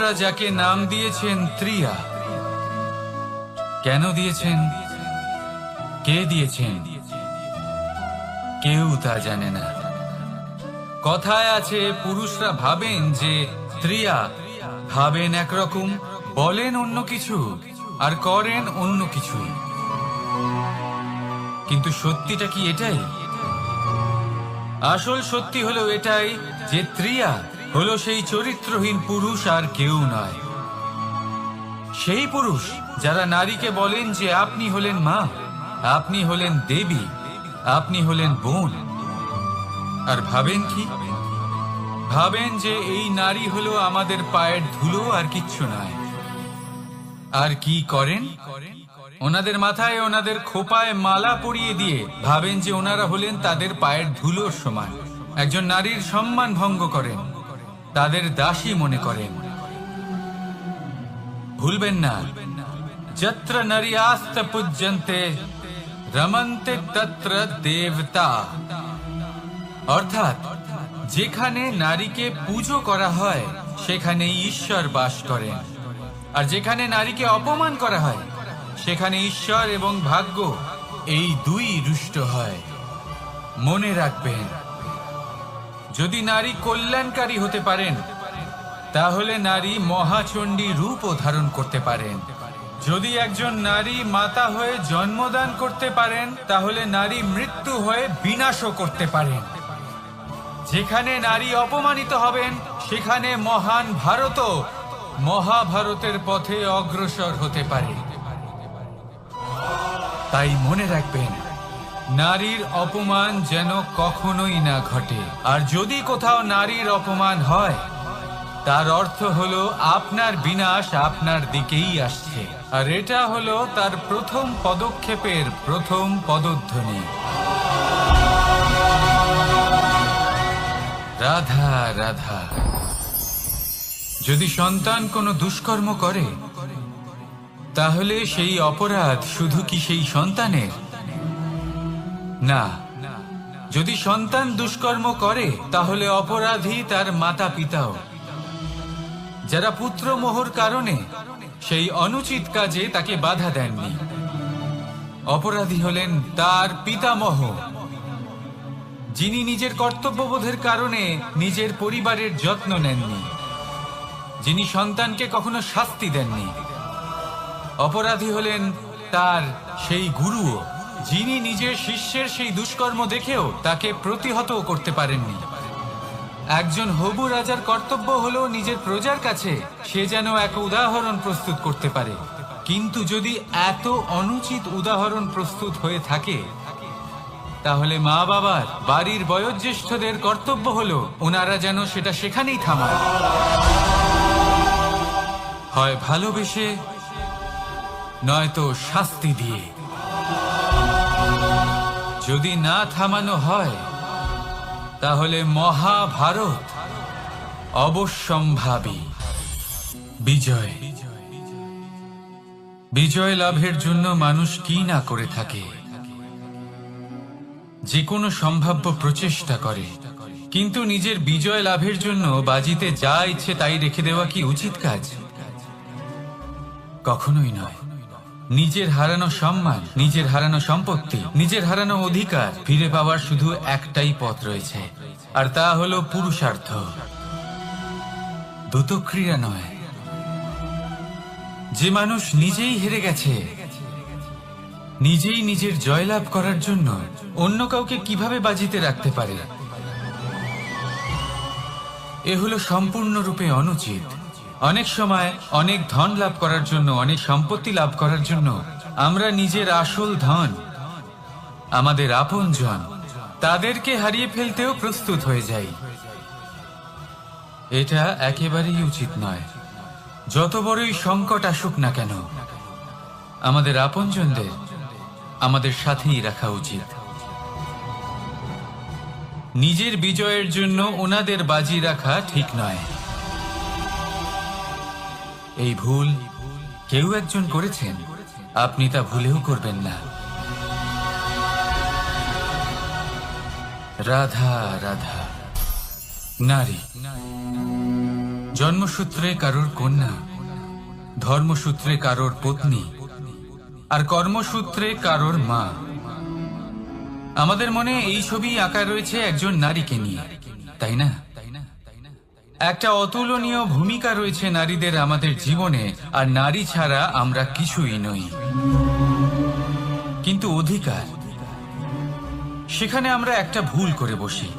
পুরুষরা যাকে নাম দিয়েছেন ত্রিয়া, কেন দিয়েছেন, কে দিয়েছেন, কেউ তা জানে না। কথায় আছে পুরুষরা ভাবেন যে ত্রিয়া, ভাবেন একরকম, বলেন অন্য কিছু, আর করেন অন্য কিছু। কিন্তু সত্যিটা কি এটাই? আসল সত্যি হলো এটাই যে ত্রিয়া হলো সেই চরিত্রহীন পুরুষ আর কেউ নয়। সেই পুরুষ যারা নারীকে বলেন যে আপনি হলেন মা, আপনি হলেন দেবী, আপনি হলেন বোন। আর ভাবেন কি? ভাবেন যে এই নারী হলো আমাদের পায়ের ধুলো আর কিচ্ছু নয়। আর কি করেন? ওনাদের মাথায়, ওনাদের খোপায় মালা পরিয়ে দিয়ে ভাবেন যে ওনারা হলেন তাদের পায়ের ধুলোর সমান। একজন নারীর সম্মান ভঙ্গ করেন, তাদের দাসী মনে করেন। ভুলবেন না, যত্র নারীয়াস্ত পূজ্যন্তে রমন্তে তত্র দেবতা। অর্থাৎ যেখানে নারীকে পুজো করা হয় সেখানে ঈশ্বর বাস করেন, আর যেখানে নারীকে অপমান করা হয় সেখানে ঈশ্বর এবং ভাগ্য এই দুই রুষ্ট হয়। মনে রাখবেন, যদি নারী কল্যাণকারী হতে পারেন তাহলে নারী মহাচণ্ডী রূপও ধারণ করতে পারেন। যদি একজন নারী মাতা হয়ে জন্মদান করতে পারেন তাহলে নারী মৃত্যু হয়ে বিনাশও করতে পারেন। যেখানে নারী অপমানিত হবেন সেখানে মহান ভারতও মহাভারতের পথে অগ্রসর হতে পারে। তাই মনে রাখবেন, নারীর অপমান যেন কখনোই না ঘটে। আর যদি কোথাও নারীর অপমান হয় তার অর্থ হলো আপনার বিনাশ আপনার দিকেই আসছে। আর এটা হলো তার প্রথম পদক্ষেপের প্রথম পদধ্বনি। রাধা রাধা। যদি সন্তান কোনো দুষ্কর্ম করে তাহলে সেই অপরাধ শুধু কি সেই সন্তানের? না, যদি সন্তান দুষ্কর্ম করে তাহলে অপরাধী তার মাতা পিতাও, যারা পুত্র মোহর কারণে সেই অনুচিত কাজে তাকে বাধা দেননি। অপরাধী হলেন তার পিতামহ, যিনি নিজের কর্তব্যবোধের কারণে নিজের পরিবারের যত্ন নেননি, যিনি সন্তানকে কখনো শাস্তি দেননি। অপরাধী হলেন তার সেই গুরুও, যিনি নিজের শিষ্যের সেই দুষ্কর্ম দেখেও তাকে প্রতিহত করতে পারেননি। একজন হবু রাজার কর্তব্য হলো নিজের প্রজার কাছে সে যেন এক উদাহরণ প্রস্তুত করতে পারে। কিন্তু যদি এত অনুচিত উদাহরণ প্রস্তুত হয়ে থাকে তাহলে মা বাবার, বাড়ির বয়োজ্যেষ্ঠদের কর্তব্য হলো ওনারা যেন সেটা সেখানেই থামান, হয় ভালোবেসে নয়তো শাস্তি দিয়ে। যদি না থামানো হয় তাহলে মহাভারত অবশ্যম্ভাবী। বিজয়, বিজয় লাভের জন্য মানুষ কি না করে থাকে, যে কোনো সম্ভাব্য প্রচেষ্টা করে। কিন্তু নিজের বিজয় লাভের জন্য বাজিতে যা ইচ্ছে তাই রেখে দেওয়া কি উচিত কাজ? কখনোই নয়। নিজের হারানো সম্মান, নিজের হারানো সম্পত্তি, নিজের হারানো অধিকার ফিরে পাওয়ার শুধু একটাই পথ রয়েছে, আর তা হলো পুরুষার্থ, দ্যুতক্রিয়া নয়। যে মানুষ নিজেই হেরে গেছে, নিজেই নিজের জয়লাভ করার জন্য অন্য কাউকে কিভাবে বাজিতে রাখতে পারে? এ হলো সম্পূর্ণরূপে অনুচিত। অনেক সময় অনেক ধন লাভ করার জন্য, অনেক সম্পত্তি লাভ করার জন্য আমরা নিজের আসল ধন, আমাদের আপনজন, তাদেরকে হারিয়ে ফেলতেও প্রস্তুত হয়ে যাই। এটা একেবারেই উচিত নয়। যত বড়ই সংকট আসুক না কেন, আমাদের আপনজনদের আমাদের সাথেই রাখা উচিত। নিজের বিজয়ের জন্য ওনাদের বাজি রাখা ঠিক নয়। এই ভুল কেউ একজন করেছেন, আপনি তা ভুলেও করবেন না। রাধা রাধা। নারী, জন্মসূত্রে কারোর কন্যা, ধর্মসূত্রে কারোর পত্নী, আর কর্মসূত্রে কারোর মা। আমাদের মনে এই ছবি আঁকা রয়েছে একজন নারীকে নিয়ে, তাই না? একটা অতুলনীয় ভূমিকা রয়েছে নারীদের আমাদের জীবনে, আর নারী ছাড়া আমরা কিছুই নই। কিন্তু অধিকার, সেখানে আমরা একটা ভুল করে বসি।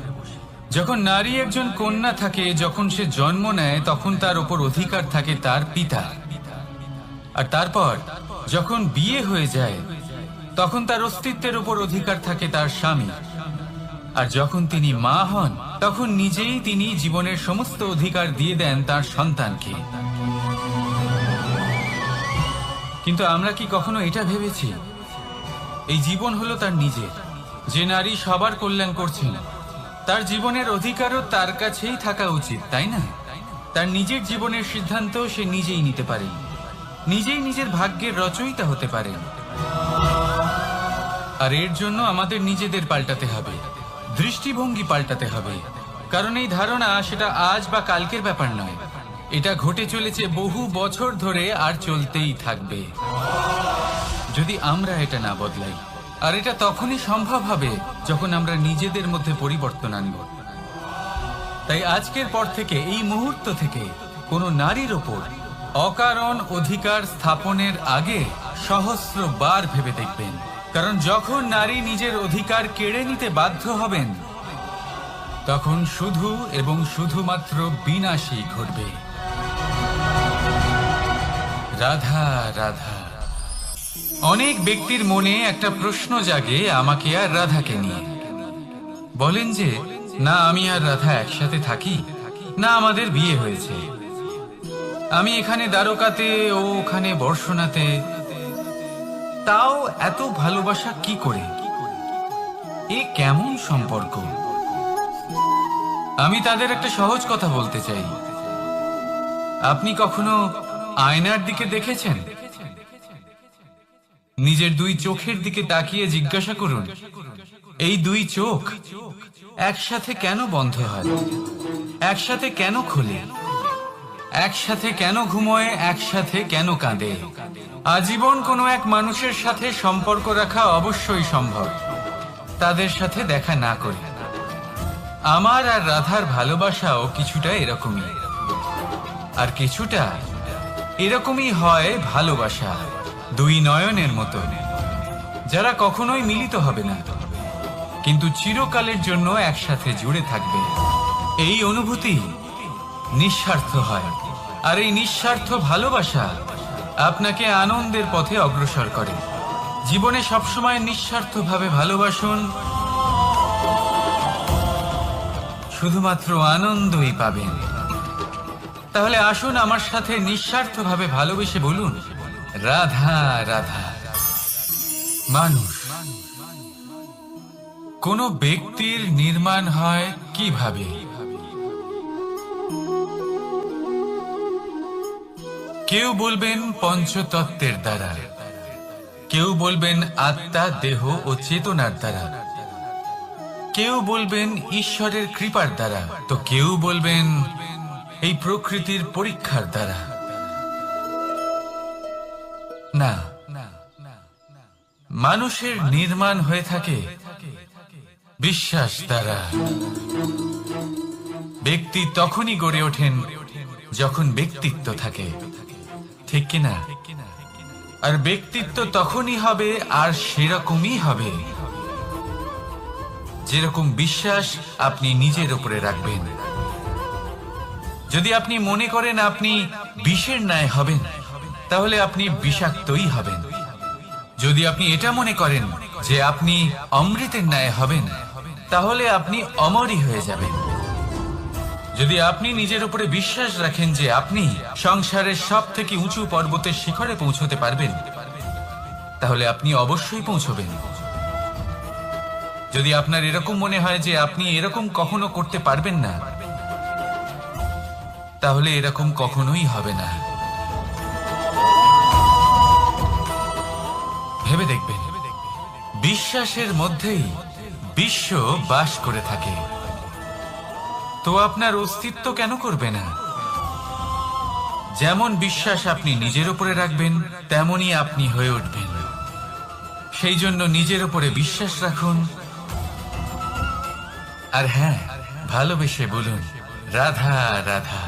যখন নারী একজন কন্যা থাকে, যখন সে জন্ম নেয়, তখন তার উপর অধিকার থাকে তার পিতা। আর তারপর যখন বিয়ে হয়ে যায়, তখন তার অস্তিত্বের উপর অধিকার থাকে তার স্বামী। আর যখন তিনি মা হন, তখন নিজেই তিনি জীবনের সমস্ত অধিকার দিয়ে দেন তার সন্তানকে। কিন্তু আমরা কি কখনো এটা ভেবেছি এই জীবন হলো তার নিজের? যে নারী সবার কল্যাণ করছেন, তার জীবনের অধিকারও তার কাছেই থাকা উচিত, তাই না? তার নিজের জীবনের সিদ্ধান্ত সে নিজেই নিতে পারেন, নিজেই নিজের ভাগ্যের রচয়িতা হতে পারেন। আর এর জন্য আমাদের নিজেদের পাল্টাতে হবে, দৃষ্টিভঙ্গি পাল্টাতে হবে। কারণ এই ধারণা সেটা আজ বা কালকের ব্যাপার নয়, এটা ঘটে চলেছে বহু বছর ধরে আর চলতেই থাকবে যদি আমরা এটা না বদলাই। আর এটা তখনই সম্ভব হবে যখন আমরা নিজেদের মধ্যে পরিবর্তন আনব। তাই আজকের পর থেকে, এই মুহূর্ত থেকে, কোনো নারীর ওপর অকারণ অধিকার স্থাপনের আগে সহস্রবার ভেবে দেখবেন। কারণ যখন নারী নিজের অধিকার কেড়ে নিতে বাধ্য হবেন, তখন শুধু এবং শুধুমাত্র বিনাশই ঘটবে। রাধা রাধা। অনেক ব্যক্তির মনে একটা প্রশ্ন জাগে আমাকে আর রাধাকে নিয়ে। বলেন যে, না আমি আর রাধা একসাথে থাকি, না আমাদের বিয়ে হয়েছে। আমি এখানে দ্বারকাতে, ও ওখানে বর্ষনাতে, তাও এত ভালোবাসা কি করে? এ কেমন সম্পর্ক? আমি তাদের একটা সহজ কথা বলতে চাই। আপনি কখনো আয়নার দিকে দেখেছেন? নিজের দুই চোখের দিকে তাকিয়ে জিজ্ঞাসা করুন, এই দুই চোখ একসাথে কেন বন্ধ হয়? একসাথে কেন খোলে? একসাথে কেন ঘুমোয়? একসাথে কেন কাঁদে? আজীবন কোনো এক মানুষের সাথে সম্পর্ক রাখা অবশ্যই সম্ভব, তাদের সাথে দেখা না করে। আমার আর রাধার ভালোবাসাও কিছুটা এরকমই, আর কিছুটা এরকমই হয় ভালোবাসা দুই নয়নের মতো, যারা কখনোই মিলিত হবে না, কিন্তু চিরকালের জন্য একসাথে জুড়ে থাকবে। এই অনুভূতি নিঃস্বার্থ হয়, আর এই নিঃস্বার্থ ভালোবাসা আপনাকে আনন্দের পথে অগ্রসর করে। জীবনে সবসময় নিঃস্বার্থভাবে ভালোবাসুন, শুধুমাত্র আনন্দই পাবেন। তাহলে আসুন আমার সাথে নিঃস্বার্থভাবে ভালোবেসে বলুন, রাধা রাধা। মানুষ, কোন ব্যক্তির নির্মাণ হয় কিভাবে? কেউ বলবেন পঞ্চতত্ত্বের দ্বারা, কেউ বলবেন আত্মা, দেহ ও চেতনার দ্বারা, কেউ বলবেন ঈশ্বরের কৃপার দ্বারা, তো কেউ বলবেন এই প্রকৃতির পরীক্ষার দ্বারা। না, মানুষের নির্মাণ হয়ে থাকে বিশ্বাস দ্বারা। ব্যক্তি তখনই গড়ে ওঠেন যখন ব্যক্তিত্ব থাকে, ঠিক কিনা? আর ব্যক্তিত্ব তখনই হবে, আর সেরকমই হবে যেরকম বিশ্বাস আপনি নিজের উপরে রাখবেন। যদি আপনি মনে করেন আপনি বিষের ন্যায় হবেন, তাহলে আপনি বিষাক্তই হবেন। যদি আপনি এটা মনে করেন যে আপনি অমৃতের ন্যায় হবেন, তাহলে আপনি অমরই হয়ে যাবেন। যদি আপনি নিজের উপরে বিশ্বাস রাখেন যে আপনি সংসারের সব থেকে উঁচু পর্বতের শিখরে পৌঁছতে পারবেন, তাহলে আপনি অবশ্যই পৌঁছবেন। যদি আপনার এরকম মনে হয় যে আপনি এরকম কখনো করতে পারবেন না, তাহলে এরকম কখনোই হবে না। ভেবে দেখবেন, বিশ্বাসের মধ্যেই বিশ্ব বাস করে থাকে। তো আপনার অস্তিত্ব কেন করবে না? যেমন বিশ্বাস আপনি নিজের উপরে রাখবেন, তেমনই আপনি হয়ে উঠবেন। সেই জন্য নিজের উপরে বিশ্বাস রাখুন। আর হ্যাঁ, ভালোবেসে বলুন রাধা রাধা।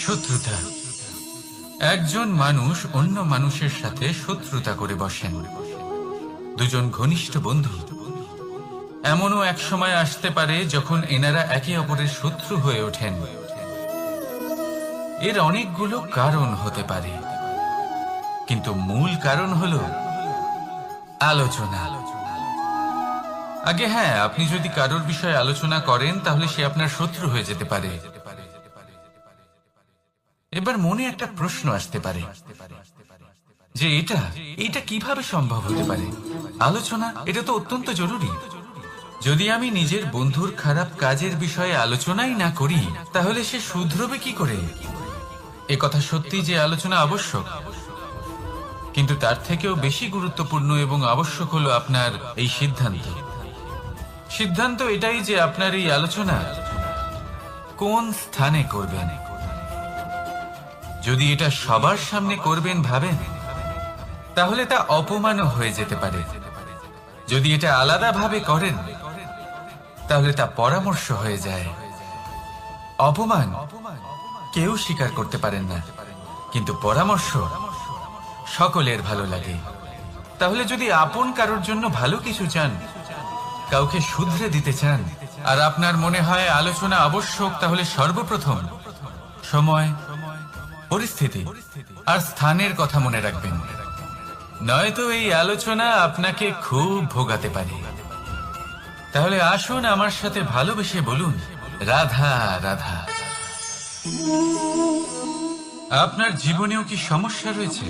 শত্রুতা, একজন মানুষ অন্য মানুষের সাথে শত্রুতা করে বসেন। দুজন ঘনিষ্ঠ বন্ধু, এমনও এক সময় আসতে পারে যখন এনারা একে অপরের শত্রু হয়ে ওঠেন। এর অনেকগুলো কারণ হতে পারে, কিন্তু মূল কারণ হলো আলোচনা। আগে হ্যাঁ, আপনি যদি কারোর বিষয়ে আলোচনা করেন তাহলে সে আপনার শত্রু হয়ে যেতে পারে। এবার মনে একটা প্রশ্ন আসতে পারে যে এটা কিভাবে সম্ভব হতে পারে? আলোচনা, এটা তো অত্যন্ত জরুরি। যদি আমি নিজের বন্ধুর খারাপ কাজের বিষয়ে আলোচনাই না করি তাহলে সে শুধরবে কি করে? এ কথা সত্যি যে আলোচনা আবশ্যক, কিন্তু তার থেকেও বেশি গুরুত্বপূর্ণ এবং আবশ্যক হলো আপনার এই সিদ্ধান্ত এটাই যে আপনার এই আলোচনা কোন স্থানে করবেন। যদি এটা সবার সামনে করবেন ভাবেন, তাহলে তা অপমানও হয়ে যেতে পারে। যদি এটা আলাদাভাবে করেন তাহলে তা পরামর্শ হয়ে যায়। অপমান কেউ স্বীকার করতে পারেন না, কিন্তু পরামর্শ সকলের ভালো লাগে। তাহলে যদি আপন কারোর জন্য ভালো কিছু চান, কাউকে শুধরে দিতে চান, আর আপনার মনে হয় আলোচনা আবশ্যক, তাহলে সর্বপ্রথম সময়, পরিস্থিতি আর স্থানের কথা মনে রাখবেন। নয়তো এই আলোচনা আপনাকে খুব ভোগাতে পারে। তাহলে আসুন আমার সাথে ভালোবেসে বলুন রাধা রাধা। আপনার জীবনেও কি সমস্যা রয়েছে?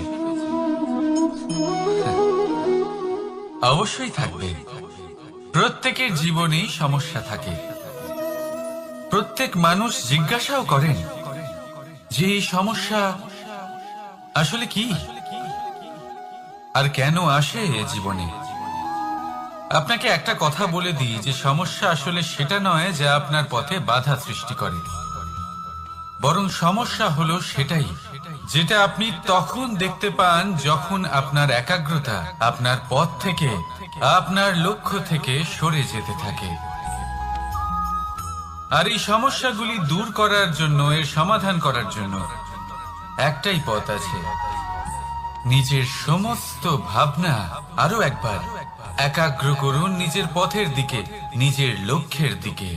অবশ্যই থাকবে। প্রত্যেকের জীবনেই সমস্যা থাকে। প্রত্যেক মানুষ জিজ্ঞাসাও করেন যে এই সমস্যা আসলে কি আর কেন আসে জীবনে। আপনাকে একটা কথা বলে দিই যে সমস্যা আসলে সেটা নয় যা আপনার পথে বাধা সৃষ্টি করে, বরং সমস্যা হলো সেটাই যেটা আপনি তখন দেখতে পান যখন আপনার একাগ্রতা আপনার পথ থেকে, আপনার লক্ষ্য থেকে সরে যেতে থাকে। আর এই সমস্যাগুলি দূর করার জন্য, এর সমাধান করার জন্য একটাই পথ আছে। নিজের সমস্ত ভাবনা আরো একবার একাগ্র করুন নিজের পথের দিকে, নিজের লক্ষ্যের দিকে।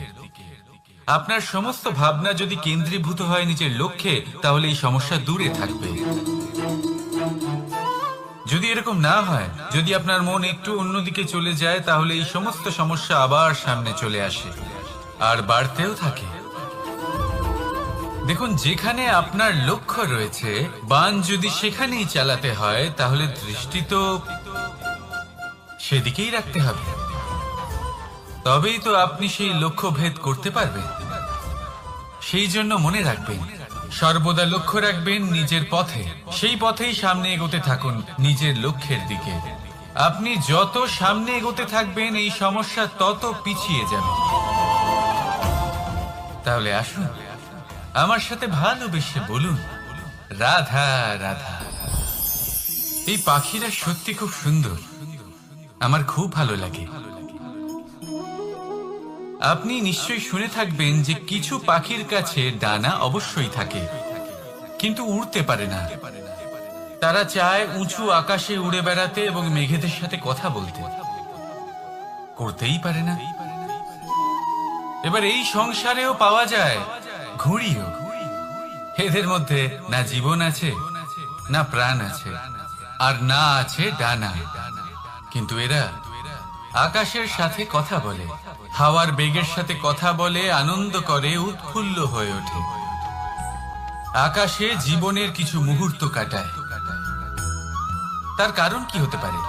আপনার সমস্ত ভাবনা যদি কেন্দ্রীভূত হয় নিজের লক্ষ্যে, তাহলে এই সমস্যা দূরে থাকবে। যদি এরকম না হয়, যদি আপনার মন একটু অন্যদিকে চলে যায়, তাহলে এই সমস্ত সমস্যা আবার সামনে চলে আসে আর বাড়তেও থাকে। দেখুন, যেখানে আপনার লক্ষ্য রয়েছে, বান যদি সেখানেই চালাতে হয়, তাহলে দৃষ্টি তো সেদিকেই রাখতে হবে। তবেই তো আপনি সেই লক্ষ্য ভেদ করতে পারবেন। সেই জন্য মনে রাখবেন, সর্বদা লক্ষ্য রাখবেন নিজের পথে, সেই পথেই সামনে এগোতে থাকুন নিজের লক্ষ্যের দিকে। আপনি যত সামনে এগোতে থাকবেন এই সমস্যা তত পিছিয়ে যাবে। তাহলে আসুন আমার সাথে ভালোবেসে বলুন রাধা রাধা। এই পাখিরা সত্যি খুব সুন্দর, আমার খুব ভালো লাগে। আপনি নিশ্চয়ই শুনে থাকবেন যে কিছু পাখির কাছে ডানা অবশ্যই থাকে, কিন্তু উড়তে পারে না। তারা চায় উঁচু আকাশে উড়ে বেড়াতে এবং মেঘেদের সাথে কথা বলতে, করতেই পারে না। এবার এই সংসারেও পাওয়া যায় ঘুড়িও। এদের মধ্যে না জীবন আছে, না প্রাণ আছে, আর না আছে ডানা, কিন্তু এরা আকাশের সাথে কথা বলে, হাওয়ার বেগের সাথে কথা বলে, আনন্দ করে, উৎফুল্ল হয়ে ওঠে। আকাশে জীবনের কিছু মুহূর্ত কাটায়। তার কারণ কি হতে পারে?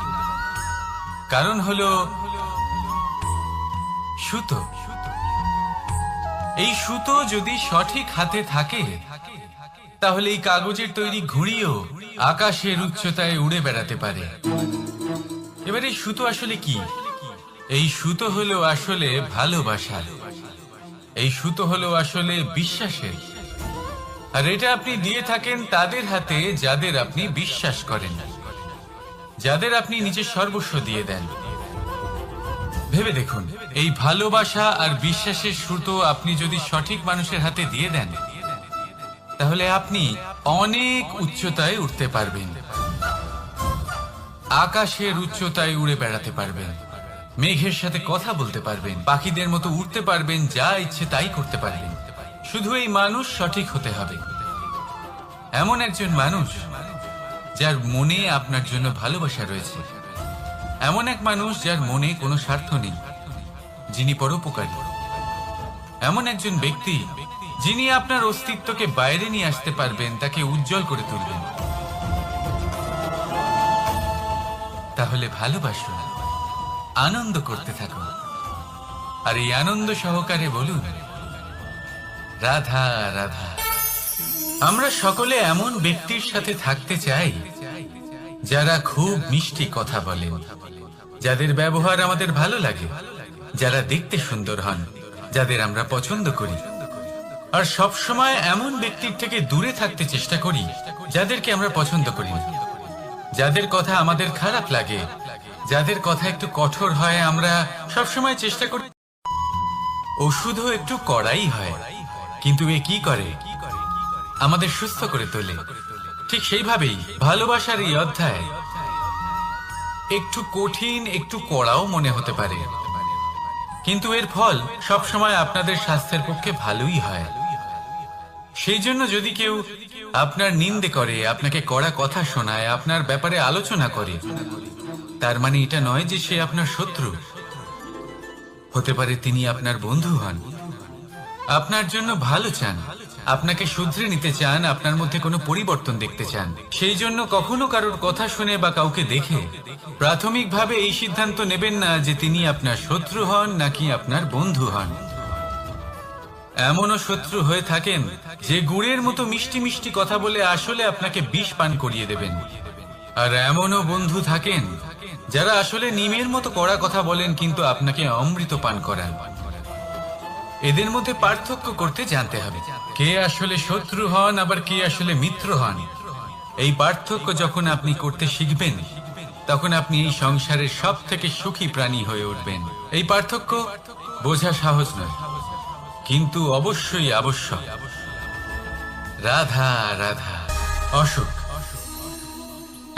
কারণ হলো সুতো। এই সুতো যদি সঠিক হাতে থাকে, তাহলে এই কাগজের তৈরি ঘুড়িও আকাশের উচ্চতায় উড়ে বেড়াতে পারে। এবার এই সুতো আসলে কি? এই সুতো হলো আসলে ভালোবাসার। এই সুতো হলো আসলে বিশ্বাসের। আর এটা আপনি দিয়ে থাকেন তাদের হাতে যাদের আপনি বিশ্বাস করেন, যাদের আপনি নিজের সর্বস্ব দিয়ে দেন। ভেবে দেখুন, এই ভালোবাসা আর বিশ্বাসের সুতো আপনি যদি সঠিক মানুষের হাতে দিয়ে দেন, তাহলে আপনি অনেক উচ্চতায় উঠতে পারবেন, আকাশের উচ্চতায় উড়ে বেড়াতে পারবেন, মেঘের সাথে কথা বলতে পারবেন, পাখিদের মতো উঠতে পারবেন, যা ইচ্ছে তাই করতে পারবেন। শুধু এই মানুষ সঠিক হতে হবে, এমন একজন মানুষ যার মনে আপনার জন্য ভালোবাসা রয়েছে, এমন এক মানুষ যার মনে কোনো স্বার্থ নেই, যিনি পরোপকারী, এমন একজন ব্যক্তি যিনি আপনার অস্তিত্বকে বাইরে নিয়ে আসতে পারবেন, তাকে উজ্জ্বল করে তুলবেন। তাহলে ভালোবাসুন, আনন্দ করতে থাকুন, আর এই আনন্দ সহকারে বলুন, রাধা রাধা। আমরা সকলে এমন ব্যক্তির সাথে থাকতে চাই যারা খুব মিষ্টি কথা বলেন, যাদের ব্যবহার আমাদের ভালো লাগে, যারা দেখতে সুন্দর হন, যাদের আমরা পছন্দ করি। আর সব সময় এমন ব্যক্তির থেকে দূরে থাকতে চেষ্টা করি যাদেরকে আমরা পছন্দ করি না, যাদের কথা আমাদের খারাপ লাগে, যাদের কথা একটু কঠোর হয়। আমরা সব সময় চেষ্টা করি ওষুধও একটু কড়াই হয়, কিন্তু এ কি করে? আমাদের সুস্থ করে তোলে। ঠিক সেইভাবেই ভালোবাসার এই অধ্যায় একটু কঠিন, একটু কড়াও মনে হতে পারে, কিন্তু এর ফল সবসময় আপনাদের স্বাস্থ্যের পক্ষে ভালোই হয়। সেই জন্য যদি কেউ আপনার নিন্দে করে, আপনাকে কড়া কথা শোনায়, আপনার ব্যাপারে আলোচনা করে, তার মানে এটা নয় যে সে আপনার শত্রু। হতে পারে তিনি আপনার বন্ধু হন, আপনার জন্য ভালো চান, আপনাকে শুধরে নিতে চান, আপনার মধ্যে কোনো পরিবর্তন দেখতে চান। সেই জন্য কখনো কারোর কথা শুনে বা কাউকে দেখে প্রাথমিকভাবে এই সিদ্ধান্ত নেবেন না যে তিনি আপনার শত্রু হন নাকি আপনার বন্ধু হন। এমনও শত্রু হয়ে থাকেন যে গুড়ের মতো মিষ্টি মিষ্টি কথা বলে আসলে আপনাকে বিষ পান করিয়ে দেবেন, আর এমনও বন্ধু থাকেন যারা আসলে নিমের মতো কড়া কথা বলেন কিন্তু আপনাকে অমৃত পান করান। এদের মধ্যে পার্থক্য করতে জানতে হবে, কে আসলে শত্রু হন আবার কে আসলে মিত্র হন। এই পার্থক্য যখন আপনি করতে শিখবেন, তখন আপনি এই সংসারের সব থেকে সুখী প্রাণী হয়ে উঠবেন। এই পার্থক্য বোঝা সহজ নয়, কিন্তু অবশ্যই আবশ্যক। রাধা রাধা। অসুখ।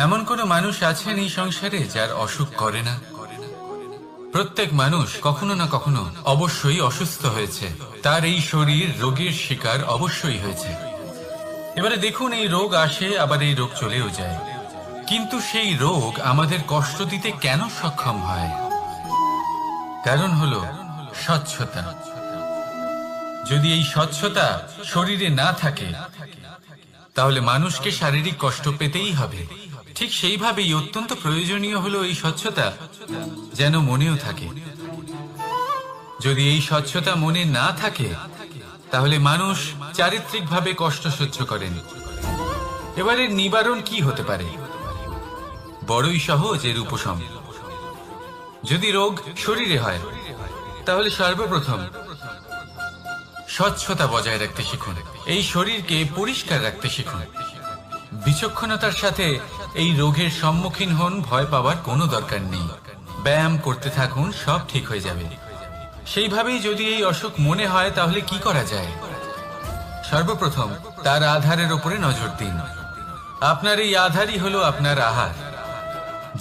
এমন কোনো মানুষ আছেন এই সংসারে যার অসুখ করে না? প্রত্যেক মানুষ কখনো না কখনো অবশ্যই অসুস্থ হয়েছে, তার এই শরীর রোগের শিকার অবশ্যই হয়েছে। এবারে দেখুন, এই রোগ আসে আবার এই রোগ চলেও যায়, কিন্তু সেই রোগ আমাদের কষ্ট দিতে কেন সক্ষম হয়? কারণ হলো স্বচ্ছতা। যদি এই স্বচ্ছতা শরীরে না থাকে, তাহলে মানুষকে শারীরিক কষ্ট পেতেই হবে। ঠিক সেইভাবেই অত্যন্ত প্রয়োজনীয় হলো এই স্বচ্ছতা যেন মনেও থাকে। যদি এই স্বচ্ছতা মনে না থাকে, তাহলে মানুষ চারিত্রিকভাবে কষ্ট সহ্য করেন। এবারে নিবারণ কি হতে পারে? বড়ই সহজ এর উপশম। যদি রোগ শরীরে হয়, তাহলে সর্বপ্রথম স্বচ্ছতা বজায় রাখতে শিখুন, এই শরীরকে পরিষ্কার রাখতে শিখুন। বিচক্ষণতার সাথে এই রোগের সম্মুখীন হন, ভয় পাওয়ার কোনো দরকার নেই। ব্যায়াম করতে থাকুন, সব ঠিক হয়ে যাবে। সেইভাবেই যদি এই অসুখ মনে হয়, তাহলে কি করা যায়? সর্বপ্রথম তার আধারের উপরে নজর দিন। আপনার এই আধারই হলো আপনার আহার।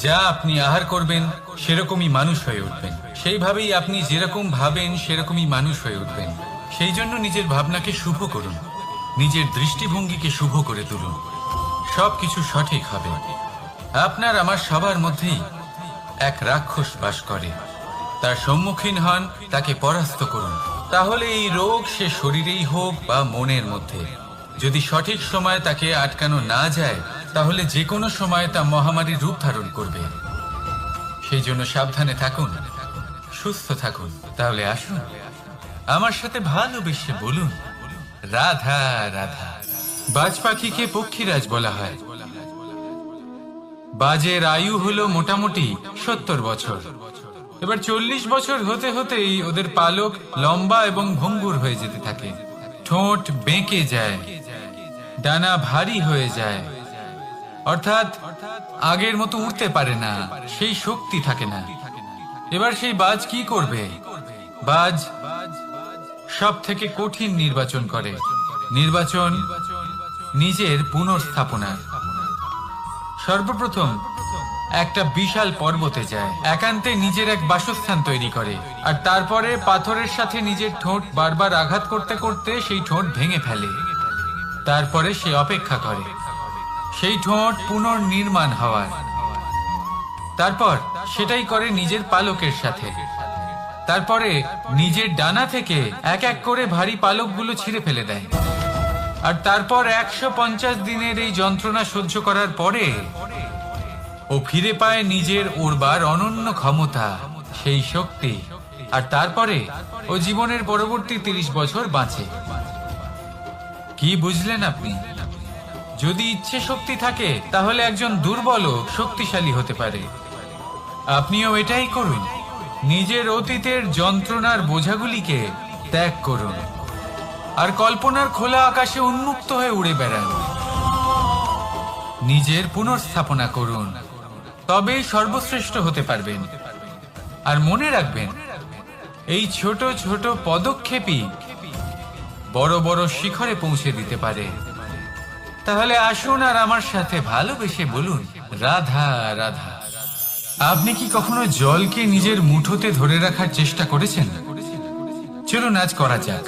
যা আপনি আহার করবেন সেরকমই মানুষ হয়ে উঠবেন। সেইভাবেই আপনি যেরকম ভাবেন সেরকমই মানুষ হয়ে উঠবেন। সেই জন্য নিজের ভাবনাকে শুভ করুন, নিজের দৃষ্টিভঙ্গিকে শুভ করে তুলুন, সবকিছু সঠিক হবে। আপনার আমার সবার মধ্যেই এক রাক্ষস বাস করে, তার সম্মুখীন হন, তাকে পরাস্ত করুন। তাহলে এই রোগ সে শরীরেই হোক বা মনের মধ্যে, যদি সঠিক সময় তাকে আটকানো না যায়, তাহলে যে কোনো সময় তা মহামারীর রূপ ধারণ করবে। সেই জন্য সাবধানে থাকুন, সুস্থ থাকুন। তাহলে আসুন আমার সাথে ভালোবেসে বলুন, রাধা রাধা। বাজ পাখিকে পক্ষীরাজ বলা হয়। বাজের আয়ু হলো মোটামুটি 70 বছর। এবার 40 বছর হতে হতেই ওদের পালক লম্বা এবং ভঙ্গুর হয়ে যেতে থাকে, ঠোঁট বেঁকে যায়, ডানা ভারী হয়ে যায়, অর্থাৎ আগের মতো উঠতে পারে না, সেই শক্তি থাকে না। এবার সেই বাজ কি করবে? বাজ সব থেকে কঠিন নির্বাচন করে, নির্বাচন নিজের পুনর্স্থাপনার। সর্বপ্রথম একটা বিশাল পর্বতে যায়, একান্তে নিজের এক বাসস্থান তৈরি করে, আর তারপরে পাথরের সাথে নিজের ঠোঁট বারবার আঘাত করতে করতে সেই ঠোঁট ভেঙে ফেলে। তারপরে সে অপেক্ষা করে সেই ঠোঁট পুনর্নির্মাণ হওয়ার। তারপর সেটাই করে নিজের পালকের সাথে। তারপরে নিজের ডানা থেকে এক এক করে ভারী পালকগুলো ছিঁড়ে ফেলে দেয়। আর তারপর 150 দিনের এই যন্ত্রণা সহ্য করার পরে ও ফিরে পায় নিজের উড়বার অনন্য ক্ষমতা, সেই শক্তি। আর তারপরে ও জীবনের পরবর্তী 30 বছর বাঁচে। কি বুঝলেন আপনি? যদি ইচ্ছে শক্তি থাকে তাহলে একজন দুর্বলও শক্তিশালী হতে পারে। আপনিও এটাই করুন, নিজের অতীতের যন্ত্রণার বোঝাগুলিকে ত্যাগ করুন আর কল্পনার খোলা আকাশে উন্মুক্ত হয়ে উড়ে বেড়ান। নিজের পুনর্স্থাপনা করুন, তবেই সর্বশ্রেষ্ঠ হতে পারবেন। আর মনে রাখবেন, এই ছোট ছোট পদক্ষেপই বড় বড় শিখরে পৌঁছে দিতে পারে। তাহলে আসুন আর আমার সাথে ভালোবেসে বলুন, রাধা রাধা। আপনি কি কখনো জলকে নিজের মুঠোতে ধরে রাখার চেষ্টা করেছেন? চলুন আজ করা যাক।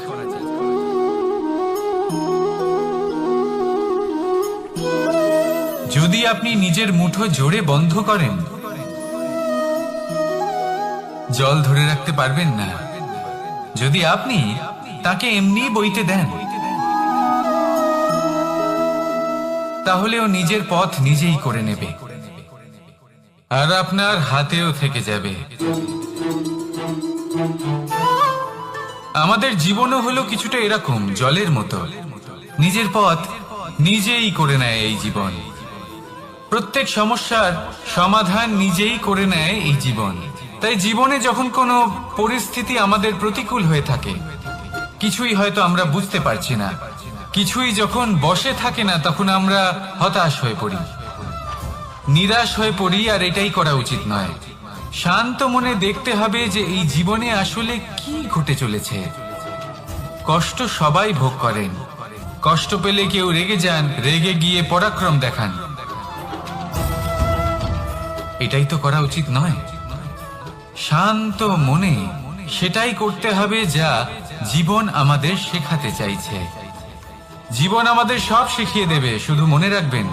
যদি আপনি নিজের মুঠো জোরে বন্ধ করেন, জল ধরে রাখতে পারবেন না। যদি আপনি তাকে এমনি বইতে দেন, তাহলে ও নিজের পথ নিজেই করে নেবে আর আপনার হাতেও থেকে যাবে। আমাদের জীবনও হলো কিছুটা এরকম, জলের মতো। নিজের পথ নিজেই করে নেয় এই জীবন। প্রত্যেক সমস্যার সমাধান নিজেই করে নেয় এই জীবন। তাই জীবনে যখন কোনো পরিস্থিতি আমাদের প্রতিকূল হয়ে থাকে, কিছুই হয়তো আমরা বুঝতে পারছি না, কিছুই যখন বসে থাকে না, তখন আমরা হতাশ হয়ে পড়ি, নিরাশ হয়ে পড়ি। আর এটাই করা উচিত নয়। শান্ত মনে দেখতে হবে যে এই জীবনে আসলে কি ঘটে চলেছে। কষ্ট সবাই ভোগ করেন। কষ্ট পেলে কেউ রেগে যান, রেগে গিয়ে পরাক্রম দেখান। এটাই তো করা উচিত নয়। শান্ত মনে সেটাই করতে হবে যা জীবন আমাদের শেখাতে চাইছে। জীবন আমাদের সব শিখিয়ে দেবে, শুধু মনে রাখবেন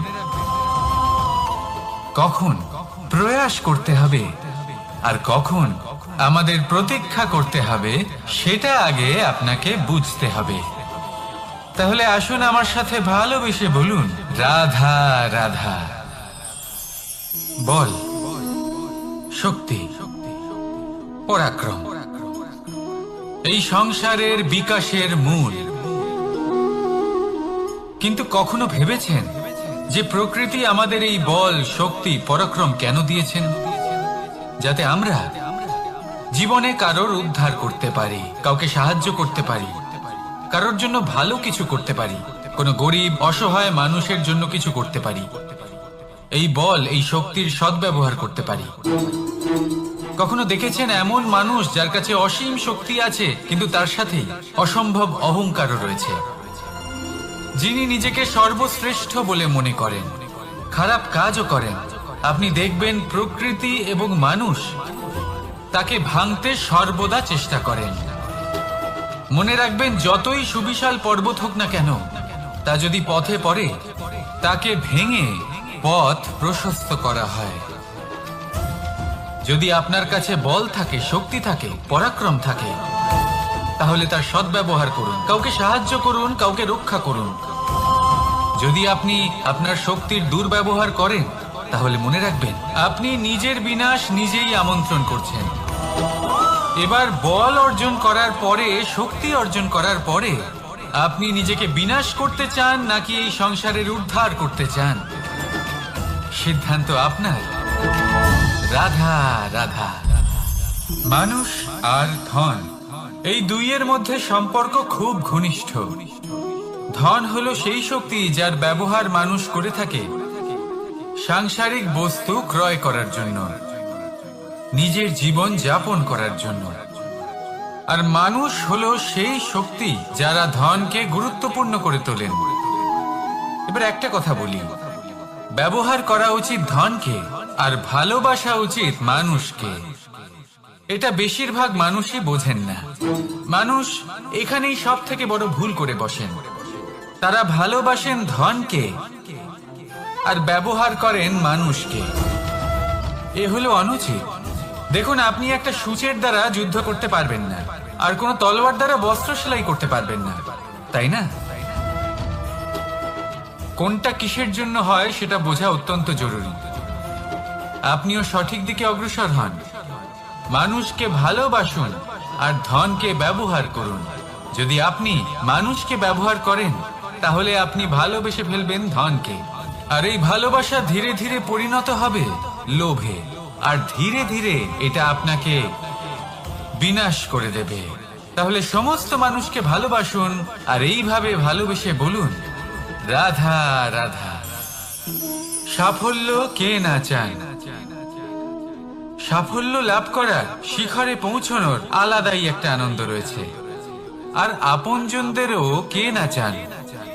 কখন প্রয়াস করতে হবে আর কখন আমাদের প্রতীক্ষা করতে হবে, সেটা আগে আপনাকে বুঝতে হবে। তাহলে আসুন আমার সাথে ভালোবেসে বলুন, রাধা রাধা। বল, শক্তি, পরাক্রম এই সংসারের বিকাশের মূল। কিন্তু কখনো ভেবেছেন যে প্রকৃতি আমাদের এই বল, শক্তি, পরাক্রম কেন দিয়েছেন? যাতে আমরা জীবনে কারোর উদ্ধার করতে পারি, কাউকে সাহায্য করতে পারি, কারোর জন্য ভালো কিছু করতে পারি, কোনো গরিব অসহায় মানুষের জন্য কিছু করতে পারি। এই বল, এই শক্তির সদ্ব্যবহার করতে পারি। কখনো দেখেছেন এমন মানুষ যার কাছে অসীম শক্তি আছে, কিন্তু তার সাথেই অসম্ভব অহংকারও রয়েছে, যিনি নিজেকে সর্বশ্রেষ্ঠ বলে মনে করেন, খারাপ কাজও করেন। আপনি দেখবেন প্রকৃতি এবং মানুষ তাকে ভাঙতে সর্বদা চেষ্টা করেন। মনে রাখবেন, যতই সুবিশাল পর্বত হোক না কেন, তা যদি পথে পড়ে, তাকে ভেঙে পথ প্রশস্ত করা হয়। যদি আপনার কাছে বল থাকে, শক্তি থাকে, পরাক্রম থাকে, তাহলে তার সদ্ব্যবহার করুন, কাউকে সাহায্য করুন, কাউকে রক্ষা করুন। যদি আপনি আপনার শক্তির দুর্ব্যবহার করেন, তাহলে মনে রাখবেন আপনি নিজের বিনাশ নিজেই আমন্ত্রণ করছেন। এবার বল অর্জন করার পরে, শক্তি অর্জন করার পরে, আপনি নিজেকে বিনাশ করতে চান নাকি এই সংসারের উদ্ধার করতে চান? সিদ্ধান্ত আপনার। রাধা রাধা। মানুষ আর ধন, এই দুইয়ের মধ্যে সম্পর্ক খুব ঘনিষ্ঠ। ধন হলো সেই শক্তি যার ব্যবহার মানুষ করে থাকে সাংসারিক বস্তু ক্রয় করার জন্য, নিজের জীবন যাপন করার জন্য। আর মানুষ হলো সেই শক্তি যারা ধনকে গুরুত্বপূর্ণ করে তোলেন। এবার একটা কথা বলি, ব্যবহার করা উচিত ধনকে আর ভালোবাসা উচিত মানুষকে। এটা বেশিরভাগ মানুষই বোঝেন না। মানুষ এখানেই সব থেকে বড় ভুল করে বসেন। তারা ভালোবাসেন ধনকে আর ব্যবহার করেন মানুষকে। এ হলো অনুচিত। দেখুন, আপনি একটা সূচের দ্বারা যুদ্ধ করতে পারবেন না, আর কোনো তলোয়ার দ্বারা বস্ত্র সেলাই করতে পারবেন না, তাই না? কোনটা কিসের জন্য হয় সেটা বোঝা অত্যন্ত জরুরি। আপনিও সঠিক দিকে অগ্রসর হন। মানুষকে ভালোবাসুন আর ধনকে ব্যবহার করুন। যদি আপনি মানুষকে ব্যবহার করেন তাহলে আপনি ভালোবেসে ফেলবেন ধনকে, আর এই ভালোবাসা ধীরে ধীরে পরিণত হবে লোভে, আর ধীরে ধীরে এটা আপনাকে বিনাশ করে দেবে। তাহলে সমস্ত মানুষকে ভালোবাসুন আর এইভাবে ভালোবেসে বলুন, রাধা রাধা। সাফল্য কে না চান? সাফল্য লাভ করার, শিখরে পৌঁছানোর আলাদাই একটা আনন্দ রয়েছে। আর আপনজনদেরও কে না চান?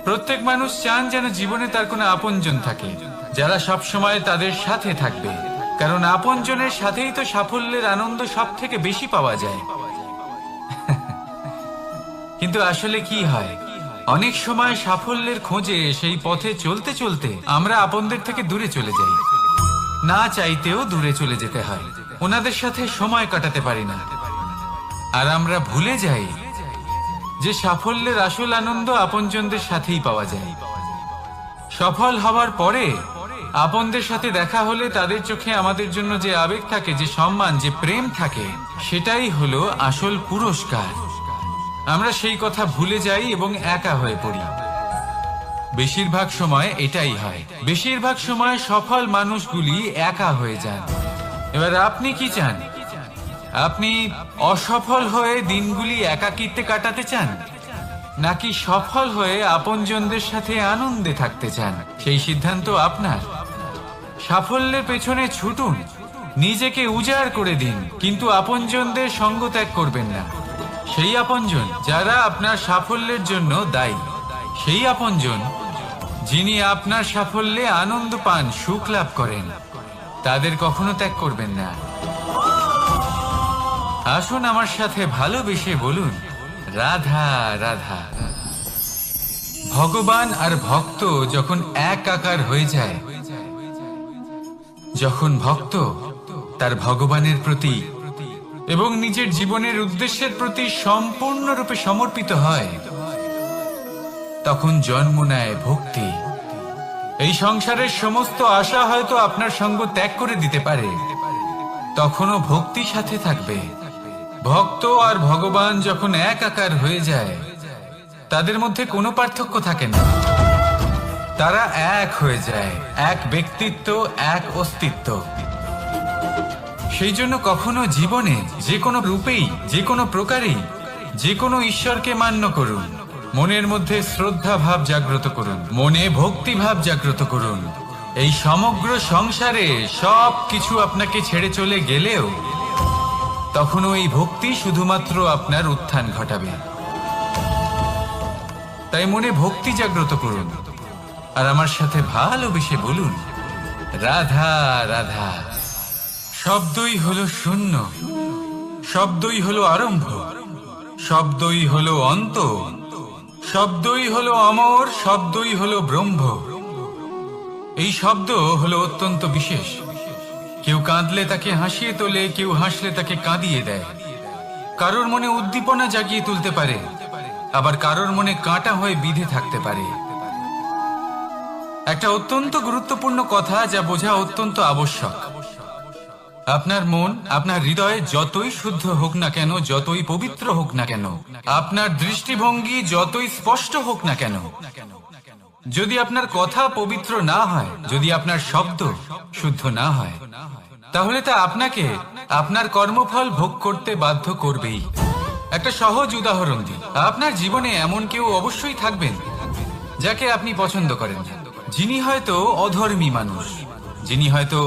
প্রত্যেক মানুষ চান যেন জীবনে তার কোনো আপনজন থাকে, যারা সব সময় তাদের সাথে থাকবে। কারণ আপনজনের সাথেই তো সাফল্যের আনন্দ সব থেকে বেশি পাওয়া যায়। কিন্তু আসলে কি হয়, অনেক সময় সাফল্যের খোঁজে সেই পথে চলতে চলতে আমরা আপনদের থেকে দূরে চলে যাই। না চাইতেও দূরে চলে যেতে হয়, ওনাদের সাথে সময় কাটাতে পারি না। আর আমরা ভুলে যাই যে সাফল্যের আসল আনন্দ আপনজনদের সাথেই পাওয়া যায়। সফল হওয়ার পরে আপনদের সাথে দেখা হলে তাদের চোখে আমাদের জন্য যে আবেগ থাকে, যে সম্মান, যে প্রেম থাকে, সেটাই হলো আসল পুরস্কার। আমরা সেই কথা ভুলে যাই এবং একা হয়ে পড়ি। বেশিরভাগ সময় এটাই হয়। বেশিরভাগ সময় সফল মানুষগুলি একা হয়ে যান। এবার আপনি কি চান? আপনি অসফল হয়ে দিনগুলি একাকিত্বে কাটাতে চান, নাকি সফল হয়ে আপনজনদের সাথে আনন্দে থাকতে চান? সেই সিদ্ধান্ত আপনার। সাফল্যের পেছনে ছুটুন, নিজেকে উজাড় করে দিন, কিন্তু আপনজনদের সঙ্গ ত্যাগ করবেন না। সেই আপনজন যারা আপনার সাফল্যের জন্য দায়ী, সেই আপনজন যিনি আপনার সাফল্যে আনন্দ পান, সুখ লাভ করেন, তাদের কখনো ত্যাগ করবেন না। আসুন আমার সাথে ভালোবেসে বলুন, রাধা রাধা। ভগবান আর ভক্ত যখন এক আকার হয়ে যায়, যখন ভক্ত তার ভগবানের প্রতি এবং নিজের জীবনের উদ্দেশ্যের প্রতি সম্পূর্ণরূপে সমর্পিত হয়, তখন জন্ম নেয় ভক্তি। এই সংসারের সমস্ত আশা হয়তো আপনার সঙ্গ ত্যাগ করে দিতে পারে, তখনও ভক্তি সাথে থাকবে। ভক্ত আর ভগবান যখন এক আকার হয়ে যায়, তাদের মধ্যে কোনো পার্থক্য থাকে না। তারা এক হয়ে যায়, এক ব্যক্তিত্ব, এক অস্তিত্ব। সেই জন্য কখনো জীবনে যে কোনো রূপেই, যে কোনো প্রকারেই, যে কোনো ঈশ্বরকে মান্য করুন। মনের মধ্যে শ্রদ্ধা ভাব জাগ্রত করুন, মনে ভক্তি ভাব জাগ্রত করুন। এই সমগ্র সংসারে সব কিছু আপনাকে ছেড়ে চলে গেলেও তখনও এই ভক্তি শুধুমাত্র আপনার উত্থান ঘটাবে। তাই মনে ভক্তি জাগ্রত করুন আর আমার সাথে ভালোবেসে বলুন, রাধা রাধা। শব্দই হলো শূন্য, শব্দই হলো আরম্ভ, শব্দই হলো অন্ত, শব্দই হলো অমর, শব্দই হলো ব্রহ্ম। এই শব্দ হলো অত্যন্ত বিশেষ। কেউ কাঁদলে তাকে হাসিয়ে তোলে, কেউ হাসলে তাকে কাঁদিয়ে দেয়। কারোর মনে উদ্দীপনা জাগিয়ে তুলতে পারে, আবার কারোর মনে কাঁটা হয়ে বিঁধে থাকতে পারে। একটা অত্যন্ত গুরুত্বপূর্ণ কথা যা বোঝা অত্যন্ত আবশ্যক। আপনার মন, আপনার হৃদয় যতই শুদ্ধ হোক না কেন, যতই পবিত্র হোক না কেন, আপনার দৃষ্টিভঙ্গি যতই স্পষ্ট হোক না কেন, যদি আপনার কথা পবিত্র না হয়, যদি আপনার শব্দ শুদ্ধ না হয়, তাহলে তা আপনাকে আপনার কর্মফল ভোগ করতে বাধ্য করবেই। একটা সহজ উদাহরণ দিই। আপনার জীবনে এমন কেউ অবশ্যই থাকবেন যাকে আপনি পছন্দ করেন না, যিনি হয়তো অধর্মী মানুষ, যিনি হয়তো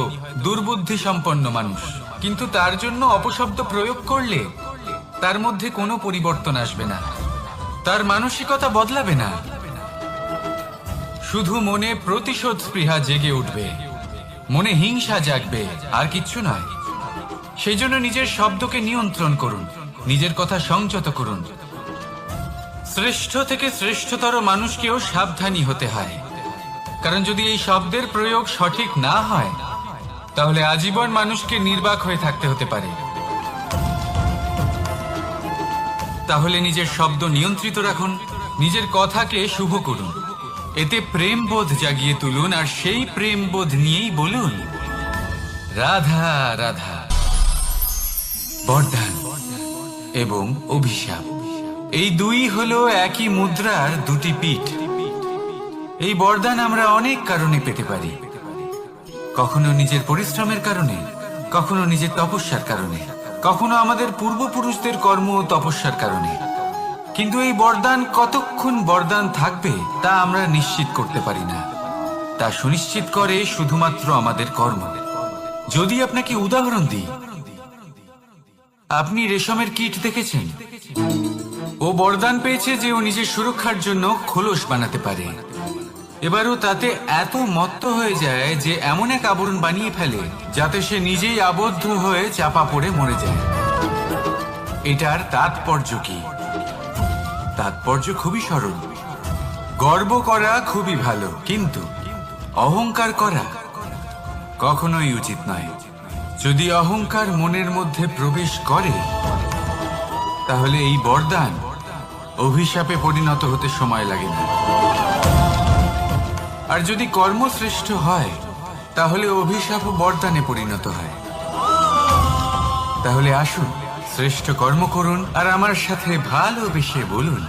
দুর্বুদ্ধি সম্পন্ন মানুষ, কিন্তু তার জন্য অপশব্দ প্রয়োগ করলে তার মধ্যে কোনো পরিবর্তন আসবে না, তার মানসিকতা বদলাবে না, শুধু মনে প্রতিশোধ স্পৃহা জেগে উঠবে, মনে হিংসা জাগবে, আর কিচ্ছু নয়। সেই জন্য নিজের শব্দকে নিয়ন্ত্রণ করুন, নিজের কথা সংযত করুন। শ্রেষ্ঠ থেকে শ্রেষ্ঠতর মানুষকেও সাবধানী হতে হয়, কারণ যদি এই শব্দের প্রয়োগ সঠিক না হয় তাহলে আজীবন মানুষকে নির্বাক হয়ে থাকতে হতে পারে। তাহলে নিজের শব্দ নিয়ন্ত্রিত রাখুন, নিজের কথাকে শুভ করুন, এতে প্রেমবোধ জাগিয়ে তুলুন, আর সেই প্রেমবোধ নিয়েই বলুন রাধা রাধা। বরদান এবং অভিশাপ এই দুই হলো একই মুদ্রার দুটি পিঠ। এই বরদান আমরা অনেক কারণে পেতে পারি, কখনো নিজের পরিশ্রমের কারণে, কখনো নিজের তপস্যার কারণে, কখনো আমাদের পূর্বপুরুষদের কর্ম ও তপস্যার কারণে। কিন্তু এই বরদান কতক্ষণ বরদান থাকবে তা আমরা নিশ্চিত করতে পারি না, তা সুনিশ্চিত করে শুধুমাত্র আমাদের কর্ম। যদি আপনাকে উদাহরণ দিই, আপনি রেশমের কীট দেখেছেন? ও বরদান পেয়েছে যে ও নিজের সুরক্ষার জন্য খোলস বানাতে পারে। এবারও তাতে এত মত্ত হয়ে যায় যে এমন এক আবরণ বানিয়ে ফেলে যাতে সে নিজেই আবদ্ধ হয়ে চাপা পড়ে মরে যায়। এটার তাৎপর্য কি? তাৎপর্য খুবই সরল। গর্ব করা খুবই ভালো, কিন্তু অহংকার করা কখনোই উচিত নয়। যদি অহংকার মনের মধ্যে প্রবেশ করে তাহলে এই বরদান অভিশাপে পরিণত হতে সময় লাগে না। আর যদি কর্মশ্রেষ্ঠ হয় তাহলে অভিশাপ বরদানে পরিণত হয়। তাহলে আসুন শ্রেষ্ঠ কর্ম করুন আর আমার সাথে ভালোবেসে বলুন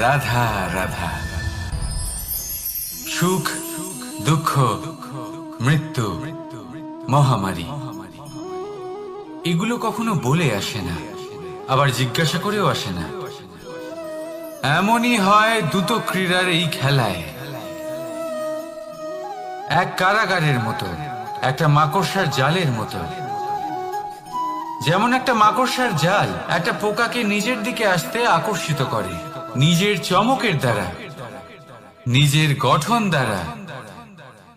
রাধা রাধা। সুখ, দুঃখ, মৃত্যু, মহামারী এগুলো কখনো বলে আসে না, আবার জিজ্ঞাসা করেও আসে না। এমনই হয় দ্রুত ক্রীড়ার এই খেলায়। এক কারাগারের মতো, একটা মাকড়সার জালের মতো। যেমন একটা মাকড়সার জাল একটা পোকাকে নিজের দিকে আসতে আকর্ষিত করে নিজের চমকের দ্বারা, নিজের গঠন দ্বারা,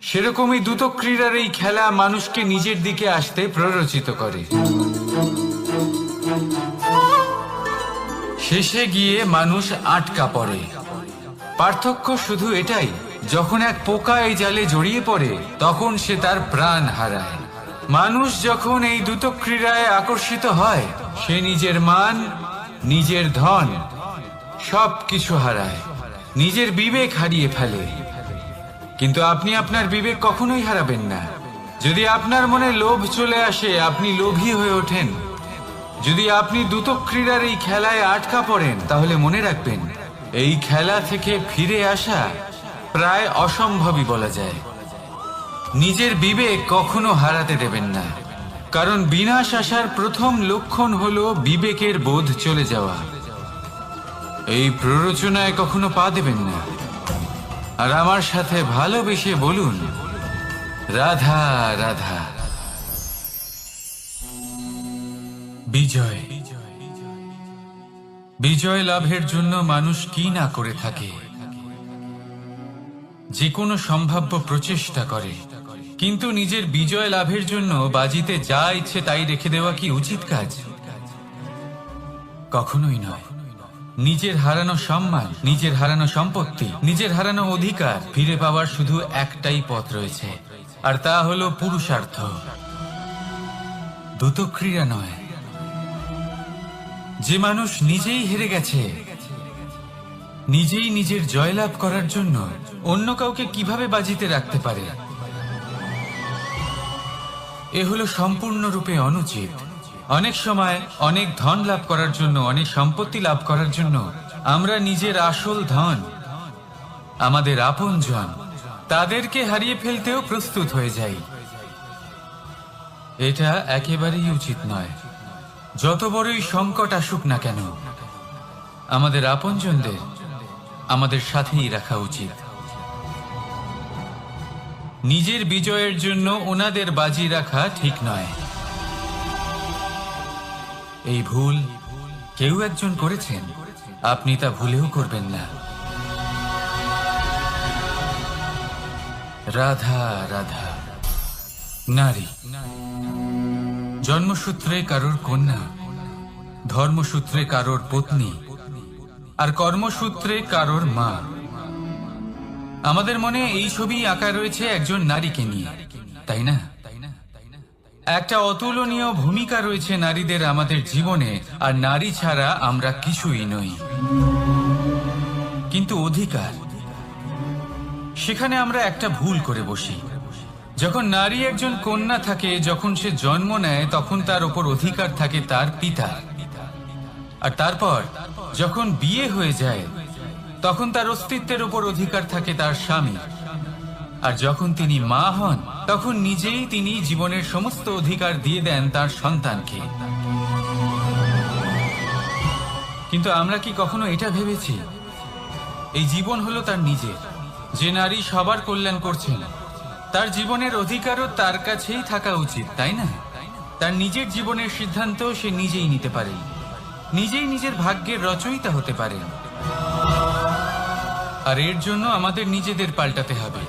সেরকমই দ্রুত ক্রীড়ার এই খেলা মানুষকে নিজের দিকে আসতে প্ররোচিত করে। শেষে গিয়ে মানুষ আটকা পড়ে। পার্থক্য শুধু এটাই, যখন এক পোকা এই জালে জড়িয়ে পড়ে তখন সে তার প্রাণ হারায়। মানুষ যখন এই দ্রুত ক্রীড়ায় আকর্ষিত হয় সে নিজের মান, নিজের ধন সব কিছু হারায়, নিজের বিবেক হারিয়ে ফেলে। কিন্তু আপনি আপনার বিবেক কখনোই হারাবেন না। যদি আপনার মনে লোভ চলে আসে আপনি লোভী হয়ে ওঠেন। যদি আপনি দ্রুত ক্রীড়ার এই খেলায় আটকা পড়েন তাহলে মনে রাখবেন এই খেলা থেকে ফিরে আসা প্রায় অসম্ভবই বলা যায়। নিজের বিবেক কখনো হারাতে দেবেন না, কারণ বিনাশ আসার প্রথম লক্ষণ হলো বিবেকের বোধ চলে যাওয়া। এই প্ররোচনায় কখনো পা দেবেন না। আর আমার সাথে ভালোবেসে বলুন রাধা রাধা। বিজয়, বিজয় লাভের জন্য মানুষ কি না করে থাকে, যে কোনো সম্ভাব্য প্রচেষ্টা করে। কিন্তু নিজের বিজয় লাভের জন্য বাজিতে যা ইচ্ছে তাই রেখে দেওয়া কি উচিত কাজ? কখনোই নয়। নিজের হারানো সম্মান, নিজের হারানো সম্পত্তি, নিজের হারানো অধিকার ফিরে পাওয়ার শুধু একটাই পথ রয়েছে, আর তা হলো পুরুষার্থ, দ্রুতক্রিয়া নয়। যে মানুষ নিজেই হেরে গেছে, নিজেই নিজের জয়লাভ করার জন্য অন্য কাউকে কিভাবে বাজিতে রাখতে পারে? এ হলো সম্পূর্ণরূপে অনুচিত। অনেক সময় অনেক ধন লাভ করার জন্য, অনেক সম্পত্তি লাভ করার জন্য আমরা নিজের আসল ধন, আমাদের আপনজন, তাদেরকে হারিয়ে ফেলতেও প্রস্তুত হয়ে যাই। এটা একেবারেই উচিত নয়। যত বড়ই সংকট আসুক না কেন আমাদের আপনজনদের আমাদের সাথেই রাখা উচিত। নিজের বিজয়ের জন্য ওনাদের বাজি রাখা ঠিক নয়। এই ভুল কেউ একজন করেছেন, আপনি তা ভুলেও করবেন না। রাধা রাধা নারী, জন্মসূত্রে কারোর কন্যা, ধর্মসূত্রে কারোর পত্নী, আর কর্মসূত্রে কারোর মা। আমাদের মনে এই ছবি আঁকা রয়েছে একজন নারীকে নিয়ে, তাই না? একটা অতুলনীয় ভূমিকা রয়েছে নারীদের আমাদের জীবনে, আর নারী ছাড়া আমরা কিছুই নই। কিন্তু অধিকার, সেখানে আমরা একটা ভুল করে বসি। যখন নারী একজন কন্যা থাকে, যখন সে জন্ম নেয়, তখন তার উপর অধিকার থাকে তার পিতা। আর তারপর যখন বিয়ে হয়ে যায়, তখন তার অস্তিত্বের উপর অধিকার থাকে তার স্বামী। আর যখন তিনি মা হন, তখন নিজেই তিনি জীবনের সমস্ত অধিকার দিয়ে দেন তার সন্তানকে। কিন্তু আমরা কি কখনো এটা ভেবেছি এই জীবন হলো তার নিজের? যে নারী সবার কল্যাণ করছেন, তার জীবনের অধিকারও তার কাছেই থাকা উচিত, তাই না? তার নিজের জীবনের সিদ্ধান্ত সে নিজেই নিতে পারে, নিজেই নিজের ভাগ্যের রচয়িতা হতে পারেন। আর এর জন্য আমাদের নিজেদের পাল্টাতে হবে,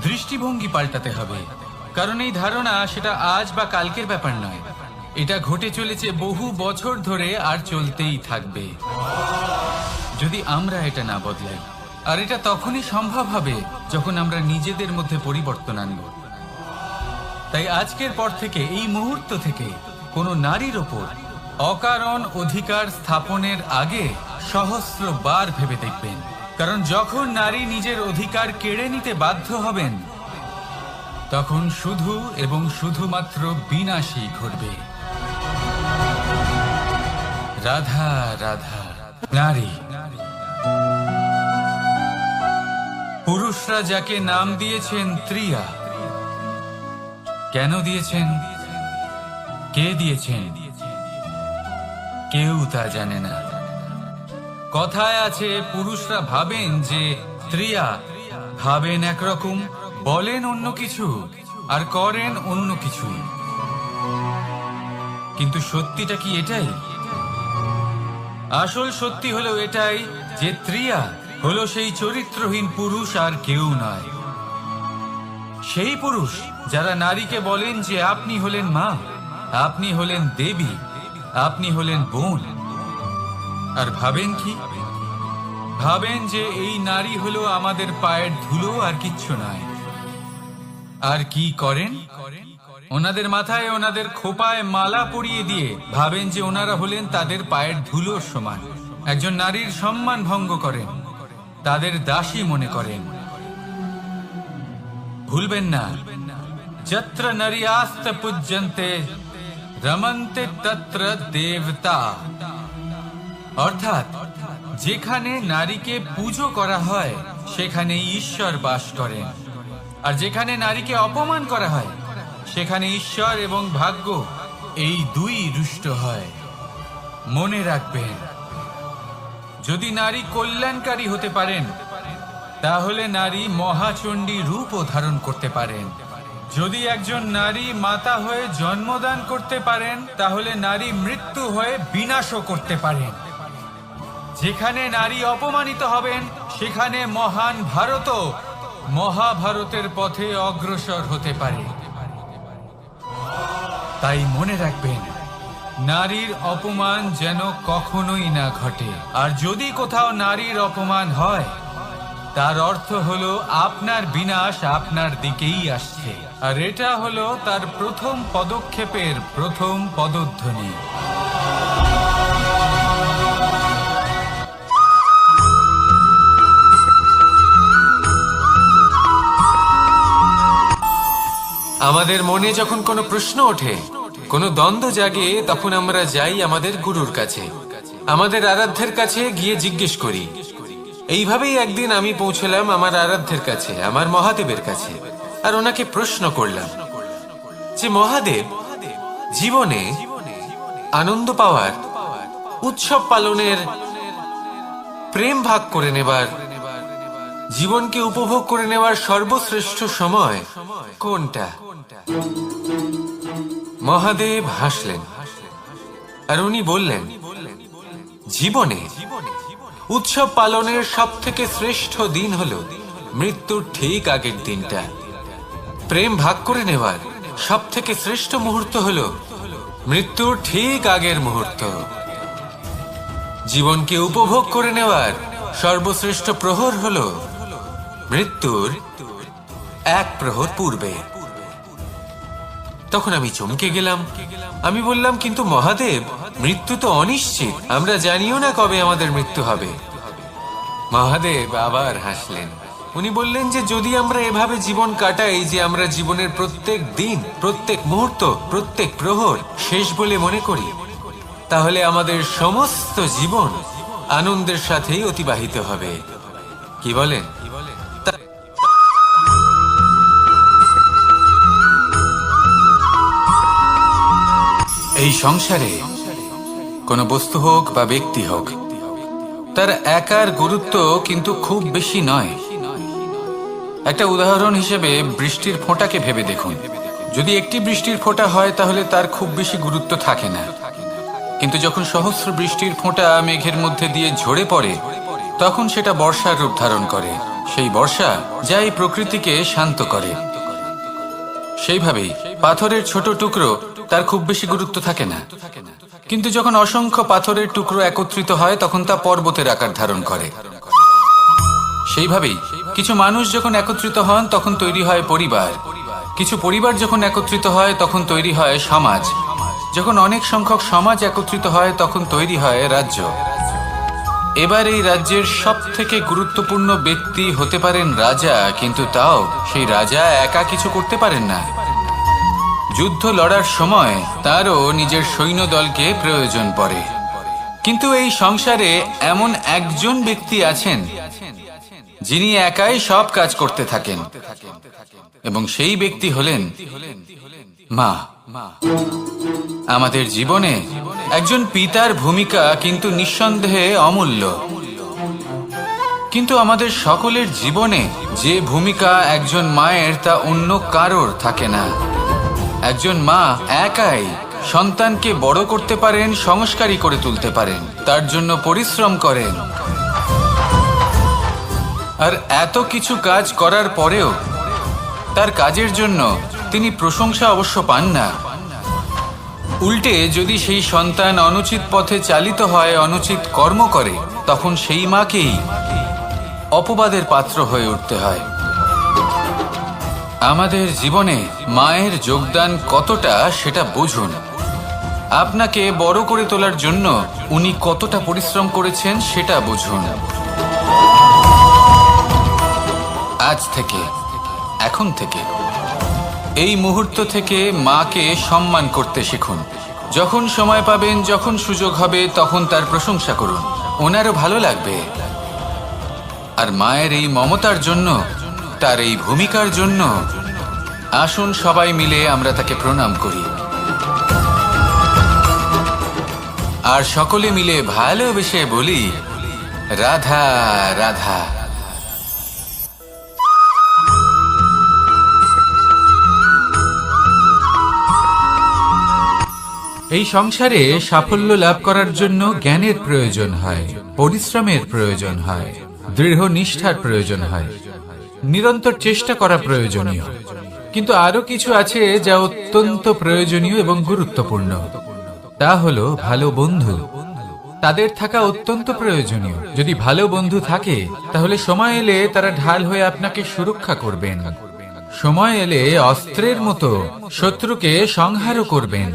দৃষ্টিভঙ্গি পাল্টাতে হবে। কারণ এই ধারণা সেটা আজ বা কালকের ব্যাপার নয়, এটা ঘটে চলেছে বহু বছর ধরে, আর চলতেই থাকবে যদি আমরা এটা না বদলাই। আর এটা তখনই সম্ভব হবে যখন আমরা নিজেদের মধ্যে পরিবর্তন আনব। তাই আজকের পর থেকে, এই মুহূর্ত থেকে, কোনো নারীর ওপর অকারণ অধিকার স্থাপনের আগে সহস্রবার ভেবে দেখবেন। কারণ যখন নারী নিজের অধিকার কেড়ে নিতে বাধ্য হবেন, তখন শুধু এবং শুধুমাত্র বিনাশই ঘটবে। রাধা রাধা নারী। পুরুষরা যাকে নাম দিয়েছেন ত্রিয়া, কেন দিয়েছেন, কে দিয়েছেন, কেউ তা জানে না। কথায় আছে, পুরুষরা ভাবেন যে ত্রিয়া, ভাবেন একরকম, বলেন অন্য কিছু, আর করেন অন্য কিছুই। কিন্তু সত্যিটা কি এটাই? আসল সত্যি হলো এটাই যে ত্রিয়া হলো সেই চরিত্রহীন পুরুষ, আর কেউ নয়। সেই পুরুষ যারা নারীকে বলেন যে আপনি হলেন মা, আপনি হলেন দেবী, আপনি হলেন বোন। আর ভাবেন কি? ভাবেন যে এই নারী হলো আমাদের পায়ের ধুলো, আর কিচ্ছু নয়। আর কি করেন? ওনাদের মাথায়, ওনাদের খোপায় মালা পরিয়ে দিয়ে ভাবেন যে ওনারা হলেন তাদের পায়ের ধুলোর সমান। একজন নারীর সম্মান ভঙ্গ করেন, তাদের দাসী মনে করেন। ভুলবেন না, যত্র নারীয়াস্ত পূজ্যন্তে রমন্তে তত্র দেবতা। অর্থাৎ যেখানে নারীকে পুজো করা হয়, সেখানে ঈশ্বর বাস করেন। আর যেখানে নারীকে অপমান করা হয়, সেখানে ঈশ্বর এবং ভাগ্য এই দুই রুষ্ট হয়। মনে রাখবেন, যদি নারী কল্যাণকারী হতে পারেন, তাহলে নারী মহাচণ্ডী রূপও ধারণ করতে পারেন। যদি একজন নারী মাতা হয়ে জন্মদান করতে পারেন, তাহলে নারী মৃত্যু হয়ে বিনাশও করতে পারেন। যেখানে নারী অপমানিত হবেন, সেখানে মহান ভারতও মহাভারতের পথে অগ্রসর হতে পারে। তাই মনে রাখবেন, নারীর অপমান যেন কখনোই না ঘটে। আর যদি কোথাও নারীর অপমান হয়, তার অর্থ হলো আপনার বিনাশ আপনার দিকেই আসছে। আর এটা হলো তার প্রথম পদক্ষেপের প্রথম পদধ্বনি। আমাদের মনে যখন কোনো প্রশ্ন ওঠে, কোনো দ্বন্দ্ব জাগে, তখন আমরা যাই আমাদের গুরুর কাছে, আমাদের আরাধ্যের কাছে গিয়ে জিজ্ঞেস করি। এইভাবেই একদিন আমি পৌঁছলাম আমার আরাধ্যের কাছে, আমার মহাদেবের কাছে। আর ওনাকে প্রশ্ন করলাম যে মহাদেব, জীবনে আনন্দ পাওয়ার, উৎসব পালনের, প্রেম ভাগ করে নেবার জীবনকে উপভোগ করে নেওয়ার সর্বশ্রেষ্ঠ সময় কোনটা? মহাদেব হাসলেন আর উনি বললেন, জীবনে উৎসব পালনের সব থেকে শ্রেষ্ঠ দিন হলো মৃত্যুর ঠিক আগের দিনটা। প্রেম ভাগ করে নেওয়ার সব থেকে শ্রেষ্ঠ মুহূর্ত হলো মৃত্যুর ঠিক আগের মুহূর্ত। জীবনকে উপভোগ করে নেওয়ার সর্বশ্রেষ্ঠ প্রহর হলো মৃত্যুর এক প্রহর পূর্বে। তখন আমি চমকে গেলাম। আমি বললাম, কিন্তু মহাদেব, মৃত্যু তো অনিশ্চিত, আমরা জানিও না কবে আমাদের মৃত্যু হবে। মহাদেব আবার হাসলেন। উনি বললেন যে যদি আমরা এভাবে জীবন কাটাই যে আমরা জীবনের প্রত্যেক দিন, প্রত্যেক মুহূর্ত, প্রত্যেক প্রহর শেষ বলে মনে করি, তাহলে আমাদের সমস্ত জীবন আনন্দের সাথেই অতিবাহিত হবে। কি বলেন? এই সংসারে কোনো বস্তু হোক বা ব্যক্তি হোক, তার একার গুরুত্ব কিন্তু খুব বেশি নয়। একটা উদাহরণ হিসেবে বৃষ্টির ফোঁটাকে ভেবে দেখুন। যদি একটি বৃষ্টির ফোঁটা হয় তাহলে তার খুব বেশি গুরুত্ব থাকে না, কিন্তু যখন সহস্র বৃষ্টির ফোঁটা মেঘের মধ্যে দিয়ে ঝরে পড়ে, তখন সেটা বর্ষার রূপ ধারণ করে। সেই বর্ষা যা এই প্রকৃতিকে শান্ত করে। সেইভাবেই পাথরের ছোট টুকরো, তার খুব বেশি গুরুত্ব থাকে না, কিন্তু যখন অসংখ্য পাথরের টুকরো একত্রিত হয় তখন তা পর্বতের আকার ধারণ করে। সেইভাবেই কিছু মানুষ যখন একত্রিত হন তখন তৈরি হয় পরিবার, কিছু পরিবার যখন একত্রিত হয় তখন তৈরি হয় সমাজ, যখন অনেক সংখ্যক সমাজ একত্রিত হয় তখন তৈরি হয় রাজ্য। এবার এই রাজ্যের সব থেকে গুরুত্বপূর্ণ ব্যক্তি হতে পারেন রাজা, কিন্তু তাও সেই রাজা একা কিছু করতে পারেন না। যুদ্ধ লড়ার সময় তারও নিজের সৈন্যদলকে প্রয়োজন পড়ে। কিন্তু এই সংসারে এমন একজন ব্যক্তি আছেন যিনি একাই সব কাজ করতে থাকেন, এবং সেই ব্যক্তি হলেন মা। আমাদের জীবনে একজন পিতার ভূমিকা কিন্তু নিঃসন্দেহে অমূল্য, কিন্তু আমাদের সকলের জীবনে যে ভূমিকা একজন মায়ের তা অন্য কারোর থাকে না। একজন মা একাই সন্তানকে বড় করতে পারেন, সংস্কারী করে তুলতে পারেন, তার জন্য পরিশ্রম করেন। আর এত কিছু কাজ করার পরেও তার কাজের জন্য তিনি প্রশংসা অবশ্য পান না। উল্টে যদি সেই সন্তান অনুচিত পথে চালিত হয়, অনুচিত কর্ম করে, তখন সেই মাকেই অপবাদের পাত্র হয়ে উঠতে হয়। আমাদের জীবনে মায়ের যোগদান কতটা সেটা বুঝুন। আপনাকে বড় করে তোলার জন্য উনি কতটা পরিশ্রম করেছেন সেটা বুঝুন। আজ থেকে, এখন থেকে, এই মুহূর্ত থেকে মাকে সম্মান করতে শিখুন। যখন সময় পাবেন, যখন সুযোগ হবে, তখন তার প্রশংসা করুন, ওনারও ভালো লাগবে। আর মায়ের এই মমতার জন্য, তার এই ভূমিকার জন্য আসুন সবাই মিলে আমরা তাকে প্রণাম করি, আর সকলে মিলে ভালোবেসে বলি, রাধা রাধা। এই সংসারে সাফল্য লাভ করার জন্য জ্ঞানের প্রয়োজন হয়, পরিশ্রমের প্রয়োজন হয়, দৃঢ় নিষ্ঠার প্রয়োজন হয়, নিরন্তর চেষ্টা করা প্রয়োজনীয়। কিন্তু আরো কিছু আছে যা অত্যন্ত প্রয়োজনীয় এবং গুরুত্বপূর্ণ। তা হলো ভালো বন্ধু। তাদের থাকা অত্যন্ত প্রয়োজনীয়। যদি ভালো বন্ধু থাকে তাহলে সময় এলে তারা ঢাল হয়ে আপনাকে সুরক্ষা করবেন। সময় এলে অস্ত্রের মতো শত্রুকে সংহারও করবেন।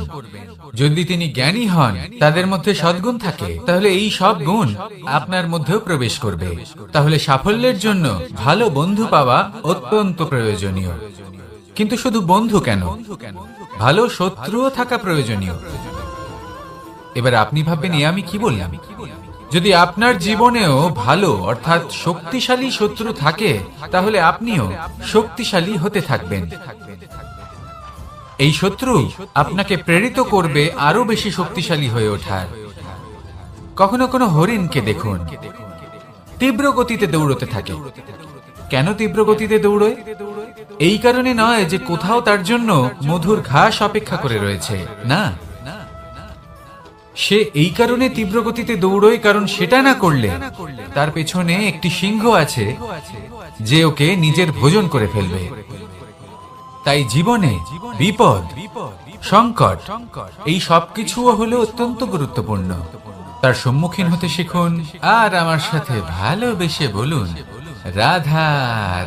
যদি তিনি জ্ঞানী হন, তাদের মধ্যে সদ্গুণ থাকে, তাহলে এই সব গুণ আপনার মধ্যেও প্রবেশ করবে। তাহলে সাফল্যের জন্য ভালো বন্ধু পাওয়া অত্যন্ত প্রয়োজনীয়। কিন্তু শুধু বন্ধু কেন, ভালো শত্রুও থাকা প্রয়োজনীয়। এবার আপনি ভাববেন, আমি কি বললাম? যদি আপনার জীবনেও ভালো অর্থাৎ শক্তিশালী শত্রু থাকে, তাহলে আপনিও শক্তিশালী হতে থাকবেন। এই শত্রু আপনাকে প্রেরিত করবে আরো বেশি শক্তিশালী হয়ে ওঠার। কখনো কোনো হরিণকে দেখুন, তীব্র গতিতে দৌড়তে থাকে, কেন তীব্র গতিতে দৌড়য়? এই কারণে নয় যে কোথাও তার জন্য মধুর ঘাস অপেক্ষা করে রয়েছে, না, সে এই কারণে তীব্র গতিতে দৌড়য় কারণ সেটা না করলে তার পেছনে একটি সিংহ আছে যে ওকে নিজের ভোজন করে ফেলবে। তাই জীবনে বিপদ, সংকট, এই সবকিছুও হলো অত্যন্ত গুরুত্বপূর্ণ। তার সম্মুখীন হতে শিখুন আর আমার সাথে ভালোবেসে বলুন, রাধা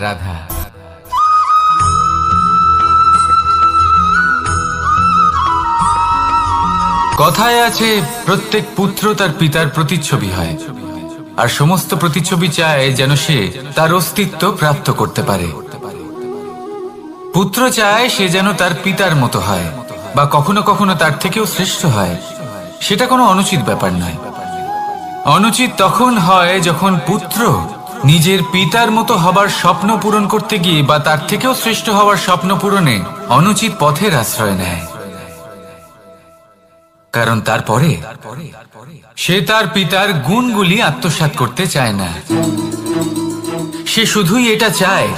রাধা। কথায় আছে, প্রত্যেক পুত্র তার পিতার প্রতিচ্ছবি হয়, আর সমস্ত প্রতিচ্ছবি চায় যেন সে তার অস্তিত্ব প্রাপ্ত করতে পারে। পুত্র চায় সে যেন তার পিতার মতো হয়, বা কখনো কখনো তার থেকেও শ্রেষ্ঠ হয়। সেটা কোনো অনুচিত ব্যাপার নয়। অনুচিত তখন হয় যখন পুত্র নিজের পিতার মতো হবার স্বপ্ন পূরণ করতে গিয়ে বা তার থেকেও শ্রেষ্ঠ হওয়ার স্বপ্ন পূরণে অনুচিত পথের আশ্রয় নেয়। কারণ তারপরে সে তার পিতার গুণগুলি আত্মসাৎ করতে চায় না। সে শুধুই এটা চায়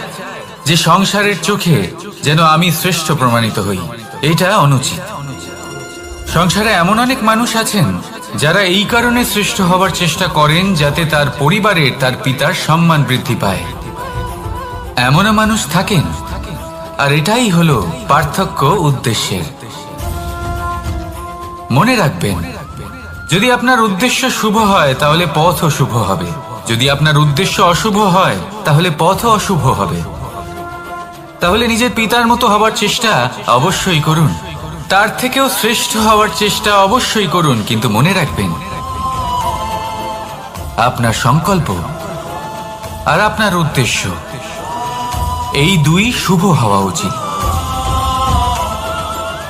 যে সংসারের চোখে যেন আমি শ্রেষ্ঠ প্রমাণিত হই। এটা অনুচিত। সংসারে এমন অনেক মানুষ আছেন যারা এই কারণে শ্রেষ্ঠ হবার চেষ্টা করেন যাতে তার পরিবারের তার পিতার সম্মান বৃদ্ধি পায়। এমনও মানুষ থাকেন, আর এটাই হলো পার্থক্য উদ্দেশ্যের। মনে রাখবেন, যদি আপনার উদ্দেশ্য শুভ হয় তাহলে পথও শুভ হবে, যদি আপনার উদ্দেশ্য অশুভ হয় তাহলে পথও অশুভ হবে। তাহলে নিজের পিতার মতো হবার চেষ্টা অবশ্যই করুন, তার থেকেও শ্রেষ্ঠ হওয়ার চেষ্টা অবশ্যই করুন, কিন্তু মনে রাখবেন আপনার সংকল্প আর আপনার উদ্দেশ্য এই দুই শুভ হওয়া উচিত।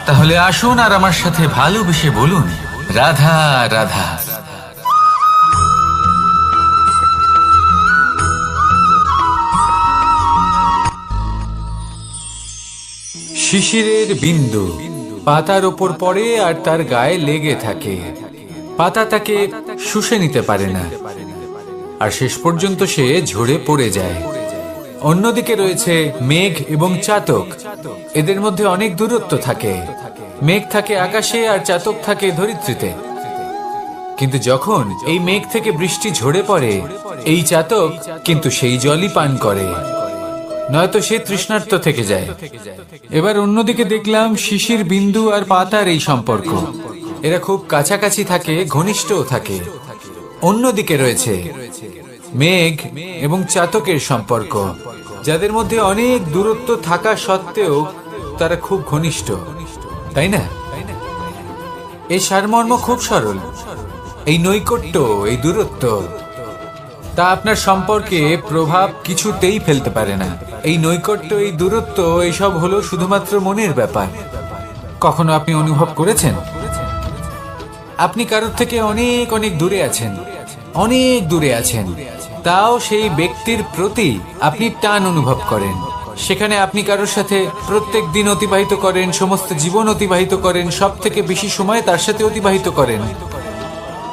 তাহলে আসুন আর আমার সাথে ভালোবেসে বলুন, রাধা রাধা। শিশিরের বিন্দু পাতার ওপর পড়ে আর তার গায়ে লেগে থাকে। পাতা তাকে শুষে নিতে পারে না, আর শেষ পর্যন্ত সে ঝরে পড়ে যায়। অন্যদিকে রয়েছে মেঘ এবং চাতক। এদের মধ্যে অনেক দূরত্ব থাকে। মেঘ থাকে আকাশে আর চাতক থাকে ধরিত্রীতে। কিন্তু যখন এই মেঘ থেকে বৃষ্টি ঝরে পড়ে, এই চাতক কিন্তু সেই জলই পান করে, নয়তো সে তৃষ্ণার্ত থেকে যায়। এবার অন্যদিকে দেখলাম শিশির বিন্দু আর পাতার এই সম্পর্ক। এরা খুব কাছাকাছি থাকে, ঘনিষ্ঠও থাকে। অন্যদিকে রয়েছে মেঘ এবং চাতকের সম্পর্ক, যাদের মধ্যে অনেক দূরত্ব থাকা সত্ত্বেও তারা খুব ঘনিষ্ঠ, তাই না? এই সারমর্ম খুব সরল। এই নৈকট্য, এই দূরত্ব, তা আপনার সম্পর্কে প্রভাব কিছুতেই ফেলতে পারে না। এই নৈকট্য, এই দূরত্ব, এইসব হলো শুধুমাত্র মনের ব্যাপার। কখনো আপনি অনুভব করেছেন আপনি কারোর থেকে অনেক অনেক দূরে আছেন, অনেক দূরে আছেন, তাও সেই ব্যক্তির প্রতি আপনি টান অনুভব করেন। সেখানে আপনি কারোর সাথে প্রত্যেক দিন অতিবাহিত করেন, সমস্ত জীবন অতিবাহিত করেন, সব থেকে বেশি সময় তার সাথে অতিবাহিত করেন,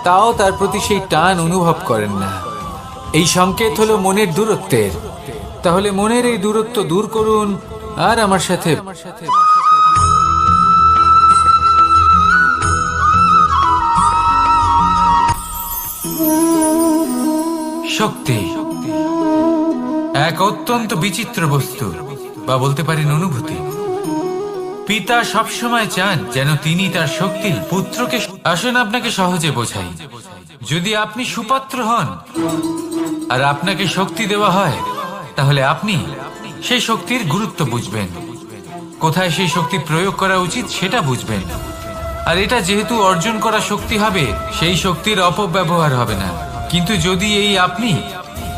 তাও তার প্রতি সেই টান অনুভব করেন না। এই সংকেত হলো মনের দূরত্বের। তাহলে মনের এই দূরত্ব দূর করুন আর আমার সাথে শক্তি এক অত্যন্ত বিচিত্র বস্তু, বা বলতে পারেন অনুভূতি। পিতা সবসময় চান যেন তিনি তার শক্তি পুত্রকে। আসুন আপনাকে সহজে বোঝাই। যদি আপনি সুপাত্র হন আর আপনাকে শক্তি দেওয়া হয়, তাহলে আপনি সেই শক্তির গুরুত্ব বুঝবেন, কোথায় সেই শক্তি প্রয়োগ করা উচিত সেটা বুঝবেন। আর এটা যেহেতু অর্জন করা শক্তি হবে, সেই শক্তির অপব্যবহার হবে না। কিন্তু যদি এই আপনি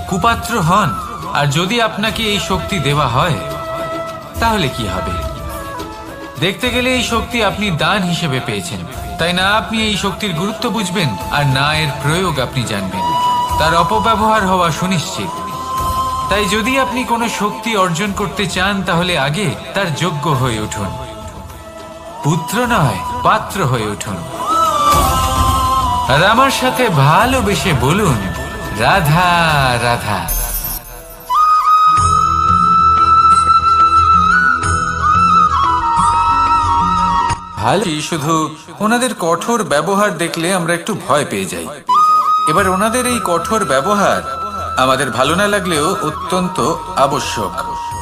কুপাত্র হন আর যদি আপনাকে এই শক্তি দেওয়া হয়, তাহলে কি হবে? দেখতে গেলে এই শক্তি আপনি দান হিসেবে পেয়েছেন, তাই না আপনি এই শক্তির গুরুত্ব বুঝবেন আর না এর প্রয়োগ আপনি জানবেন। তার অপব্যবহার হওয়া সুনিশ্চিত। তাই যদি আপনি কোনো শক্তি অর্জন করতে চান, তাহলে আগে তার যোগ্য হয়ে উঠুন। পুত্র নয়, পাত্র হয়ে উঠুন। আর আমার সাথে ভালোবেসে বলুন, রাধা রাধা। ভালো, শুধু ওনাদের কঠোর ব্যবহার দেখলে আমরা একটু ভয় পেয়ে যাই। এবার ওনাদের এই কঠোর ব্যবহার আমাদের ভালো না লাগলেও অত্যন্ত আবশ্যক,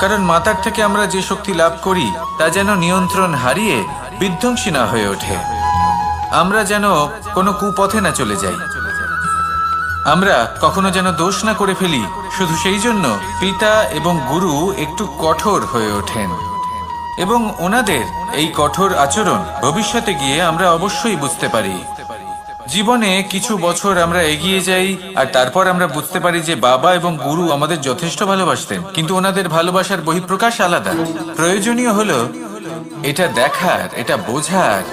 কারণ মাতার থেকে আমরা যে শক্তি লাভ করি তা যেন নিয়ন্ত্রণ হারিয়ে বিধ্বংসী না হয়ে ওঠে, আমরা যেন কোনো কুপথে না চলে যাই, আমরা কখনো যেন দোষ না করে ফেলি। শুধু সেই জন্য পিতা এবং গুরু একটু কঠোর হয়ে ওঠেন, এবং ওনাদের এই কঠোর আচরণ ভবিষ্যতে গিয়ে আমরা অবশ্যই বুঝতে পারি। জীবনে কিছু বছর আমরা এগিয়ে যাই আর তারপর আমরা বুঝতে পারি যে বাবা এবং গুরু আমাদের যথেষ্ট ভালোবাসতেন, কিন্তু ওনাদের ভালোবাসার বহিঃপ্রকাশ আলাদা। প্রয়োজনীয় হলো এটা দেখার, এটা বোঝার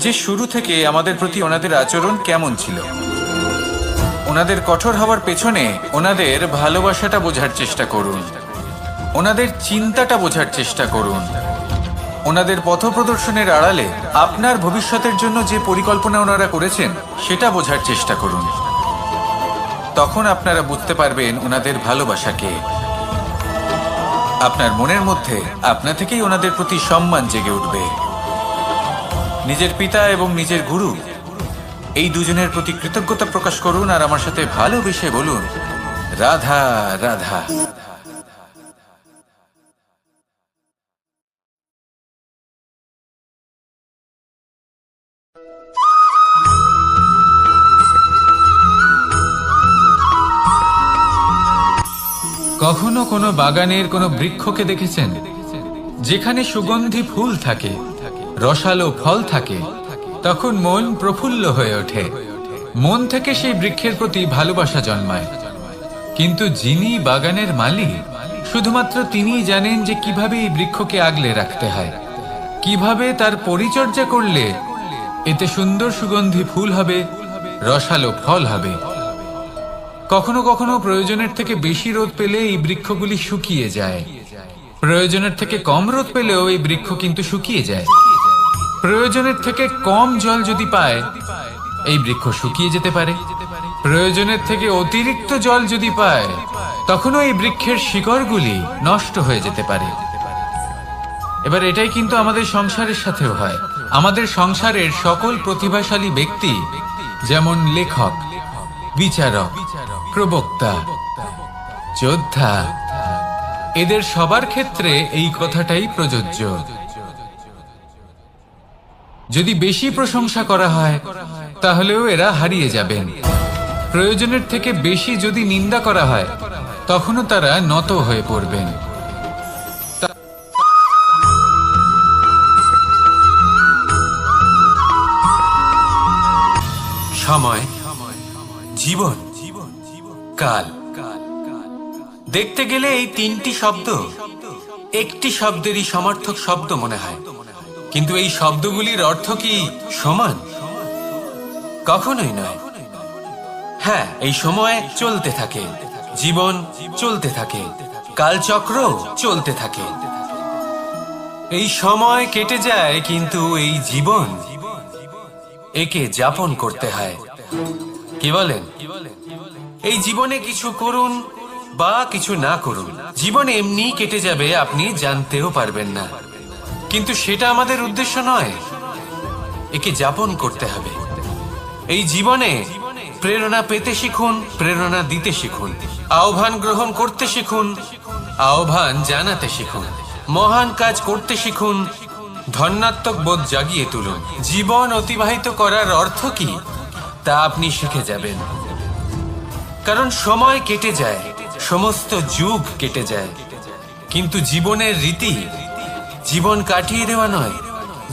যে শুরু থেকে আমাদের প্রতি ওনাদের আচরণ কেমন ছিল। ওনাদের কঠোর হওয়ার পেছনে ওনাদের ভালোবাসাটা বোঝার চেষ্টা করুন, ওনাদের চিন্তাটা বোঝার চেষ্টা করুন, ওনাদের পথপ্রদর্শনের আড়ালে আপনার ভবিষ্যতের জন্য যে পরিকল্পনা ওনারা করেছেন সেটা বোঝার চেষ্টা করুন। তখন আপনারা বুঝতে পারবেন ওনাদের ভালোবাসাকে। আপনার মনের মধ্যে আপনা থেকেই ওনাদের প্রতি সম্মান জেগে উঠবে। নিজের পিতা এবং নিজের গুরু এই দুজনের প্রতি কৃতজ্ঞতা প্রকাশ করুন আর আমার সাথে ভালোবেসে বলুন, রাধা রাধা। কখনো কোনো বাগানের কোনো বৃক্ষকে দেখেছেন যেখানে সুগন্ধি ফুল থাকে, রসালো ফল থাকে? তখন মন প্রফুল্ল হয়ে ওঠে, মন থেকে সেই বৃক্ষের প্রতি ভালোবাসা জন্মায়। কিন্তু যিনি বাগানের মালিক, শুধুমাত্র তিনিই জানেন যে কিভাবে এই বৃক্ষকে আগলে রাখতে হয়, কিভাবে তার পরিচর্যা করলে এতে সুন্দর সুগন্ধি ফুল হবে, রসালো ফল হবে। কখনো কখনো প্রয়োজনের থেকে বেশি রোদ পেলে এই বৃক্ষগুলি শুকিয়ে যায়, প্রয়োজনের থেকে কম রোদ পেলেও এই বৃক্ষ কিন্তু শুকিয়ে যায়। প্রয়োজনের থেকে কম জল যদি পায় এই বৃক্ষ শুকিয়ে যেতে পারে, প্রয়োজনের থেকে অতিরিক্ত জল যদি পায় তখনও এই বৃক্ষের শিকড়গুলি নষ্ট হয়ে যেতে পারে। এবার এটাই কিন্তু আমাদের সংসারের সাথেও হয়। আমাদের সংসারের সকল প্রতিভাশালী ব্যক্তি, যেমন লেখক, বিচারক, প্রবক্তা, যোদ্ধা, এদের সবার ক্ষেত্রে এই কথাটাই প্রযোজ্য। যদি বেশি প্রশংসা করা হয় তাহলেও এরা হারিয়ে যাবেন। প্রয়োজনের থেকে বেশি যদি নিন্দা করা হয় তখনও তারা নত হয়ে পড়বেন। সময়, জীবন, কাল। দেখতে গেলে এই তিনটি শব্দ একটি শব্দেরই সমার্থক শব্দ মনে হয়, কিন্তু এই শব্দগুলির অর্থ কি সমান? কখনোই নয়। হ্যাঁ, এই সময় চলতে থাকে, জীবন চলতে থাকে, কালচক্র চলতে থাকে। এই সময় কেটে যায়, কিন্তু এই জীবন, একে যাপন করতে হয়। কি বলেন? এই জীবনে কিছু করুন বা কিছু না করুন, জীবন এমনি কেটে যাবে, আপনি জানতেও পারবেন না। কিন্তু সেটা আমাদের উদ্দেশ্য নয়, একে যাপন করতে হবে। এই জীবনে প্রেরণা পেতে শিখুন, প্রেরণা দিতে শিখুন, আহ্বান গ্রহণ করতে শিখুন, আহ্বান জানাতে শিখুন, মহান কাজ করতে শিখুন, ধন্যাত্মক বোধ জাগিয়ে তুলুন। জীবন অতিবাহিত করার অর্থ কি তা আপনি শিখে যাবেন, কারণ সময় কেটে যায়, সমস্ত যুগ কেটে যায়, কিন্তু জীবনের রীতি জীবন কাটিয়ে দেওয়া নয়,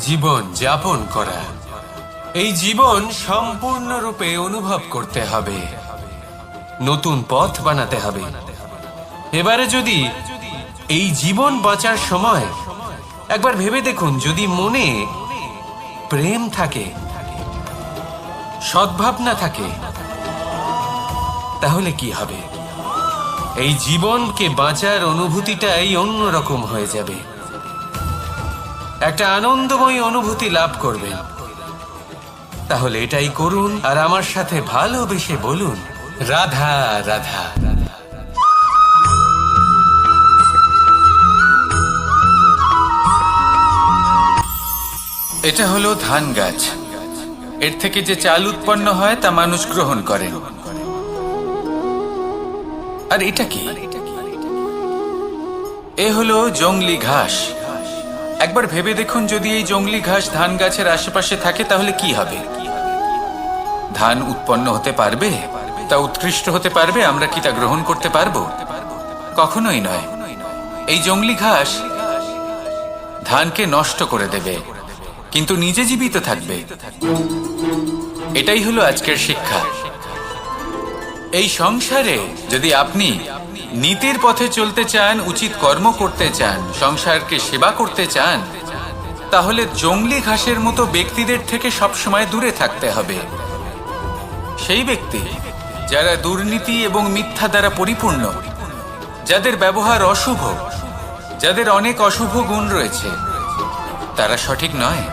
জীবন যাপন করা। এই জীবন সম্পূর্ণরূপে অনুভব করতে হবে, নতুন পথ বানাতে হবে। এবারে যদি এই জীবন বাঁচার সময় একবার ভেবে দেখুন, যদি মনে প্রেম থাকে, সদ্ভাবনা থাকে, তাহলে কি হবে? এই জীবনকে বাঁচার অনুভূতিটাই অন্যরকম হয়ে যাবে, একটা আনন্দময় অনুভূতি লাভ করবেন। তাহলে এটাই করুন আর আমার সাথে ভালোবেসে বলুন, রাধা রাধা। এটা হলো ধান গাছ। এর থেকে যে চাল উৎপন্ন হয় তা মানুষ গ্রহণ করেন। আর এটা কি? এ হলো জংলি ঘাস। একবার ভেবে দেখুন, যদি এই জংলি ঘাস ধান গাছের আশেপাশে থাকে তাহলে কি হবে? ধান উৎপন্ন হতে পারবে? তা উৎকৃষ্ট হতে পারবে? আমরা কি তা গ্রহণ করতে পারবো? কখনোই নয়। এই জংলি ঘাস ধানকে নষ্ট করে দেবে, কিন্তু নিজে জীবিত থাকবে। এটাই হলো আজকের শিক্ষা। এই সংসারে যদি আপনি নীতির পথে চলতে চান, উচিত কর্ম করতে চান, সংসারকে সেবা করতে চান, তাহলে জংলি ঘাসের মতো ব্যক্তিদের থেকে সবসময় দূরে থাকতে হবে। সেই ব্যক্তি যারা দুর্নীতি এবং মিথ্যা দ্বারা পরিপূর্ণ, যাদের ব্যবহার অশুভ, যাদের অনেক অশুভ গুণ রয়েছে, তারা সঠিক নয়।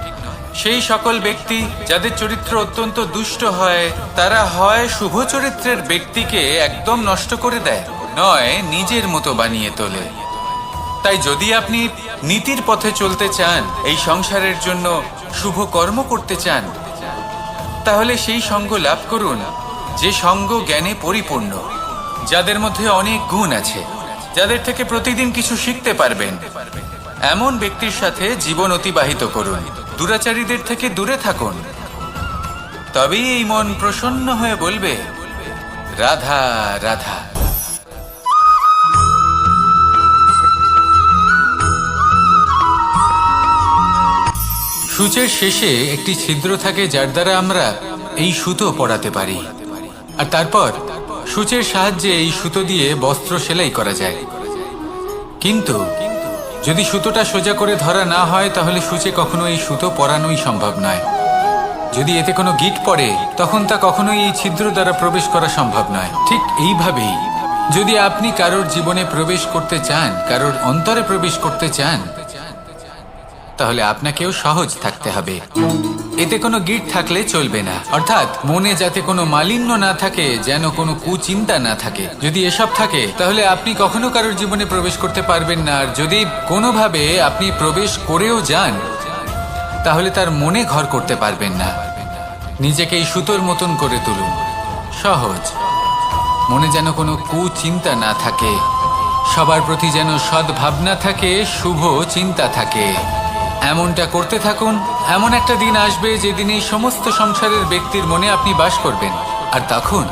সেই সকল ব্যক্তি যাদের চরিত্র অত্যন্ত দুষ্ট হয়, তারা হয় শুভ চরিত্রের ব্যক্তিকে একদম নষ্ট করে দেয়, নয় নিজের মতো বানিয়ে তোলে। তাই যদি আপনি নীতির পথে চলতে চান, এই সংসারের জন্য শুভ কর্ম করতে চান, তাহলে সেই সঙ্গ লাভ করুন যে সঙ্গ জ্ঞানে পরিপূর্ণ, যাদের মধ্যে অনেক গুণ আছে, যাদের থেকে প্রতিদিন কিছু শিখতে পারবেন। এমন ব্যক্তির সাথে জীবন অতিবাহিত করুন। দুরাচারীদের থেকে দূরে থাকুন। তবেই এই মন প্রসন্ন হয়ে বলবে, রাধা রাধা। সূচের শেষে একটি ছিদ্র থাকে, যার দ্বারা আমরা এই সুতো পরাতে পারি। আর তারপর সূচের সাহায্যে এই সুতো দিয়ে বস্ত্র সেলাই করা যায়। কিন্তু যদি সুতোটা সোজা করে ধরা না হয়, তাহলে সূচে কখনো এই সুতো পরানোই সম্ভব নয়। যদি এতে কোনো গিঁট পড়ে, তখন তা কখনোই এই ছিদ্র দ্বারা প্রবেশ করা সম্ভব নয়। ঠিক এইভাবেই যদি আপনি কারোর জীবনে প্রবেশ করতে চান, কারোর অন্তরে প্রবেশ করতে চান, তাহলে আপনাকেও সহজ থাকতে হবে। এতে কোনো গিঁট থাকলে চলবে না, অর্থাৎ মনে যাতে কোনো মালিন্য না থাকে, যেন কোনো কুচিন্তা না থাকে। যদি এসব থাকে, তাহলে আপনি কখনো কারোর জীবনে প্রবেশ করতে পারবেন না। আর যদি কোনোভাবে আপনি প্রবেশ করেও যান, তাহলে তার মনে ঘর করতে পারবেন না। নিজেকে এই সুতোর মতন করে তুলুন, সহজ। মনে যেন কোনো কুচিন্তা না থাকে, সবার প্রতি যেন সদ্ভাবনা থাকে, শুভ চিন্তা থাকে। এমনটা করতে থাকুন। এমন একটা দিন আসবে যেদিন এই সমস্ত সংসারের ব্যক্তির মনে আপনি বাস করবেন। আর তখন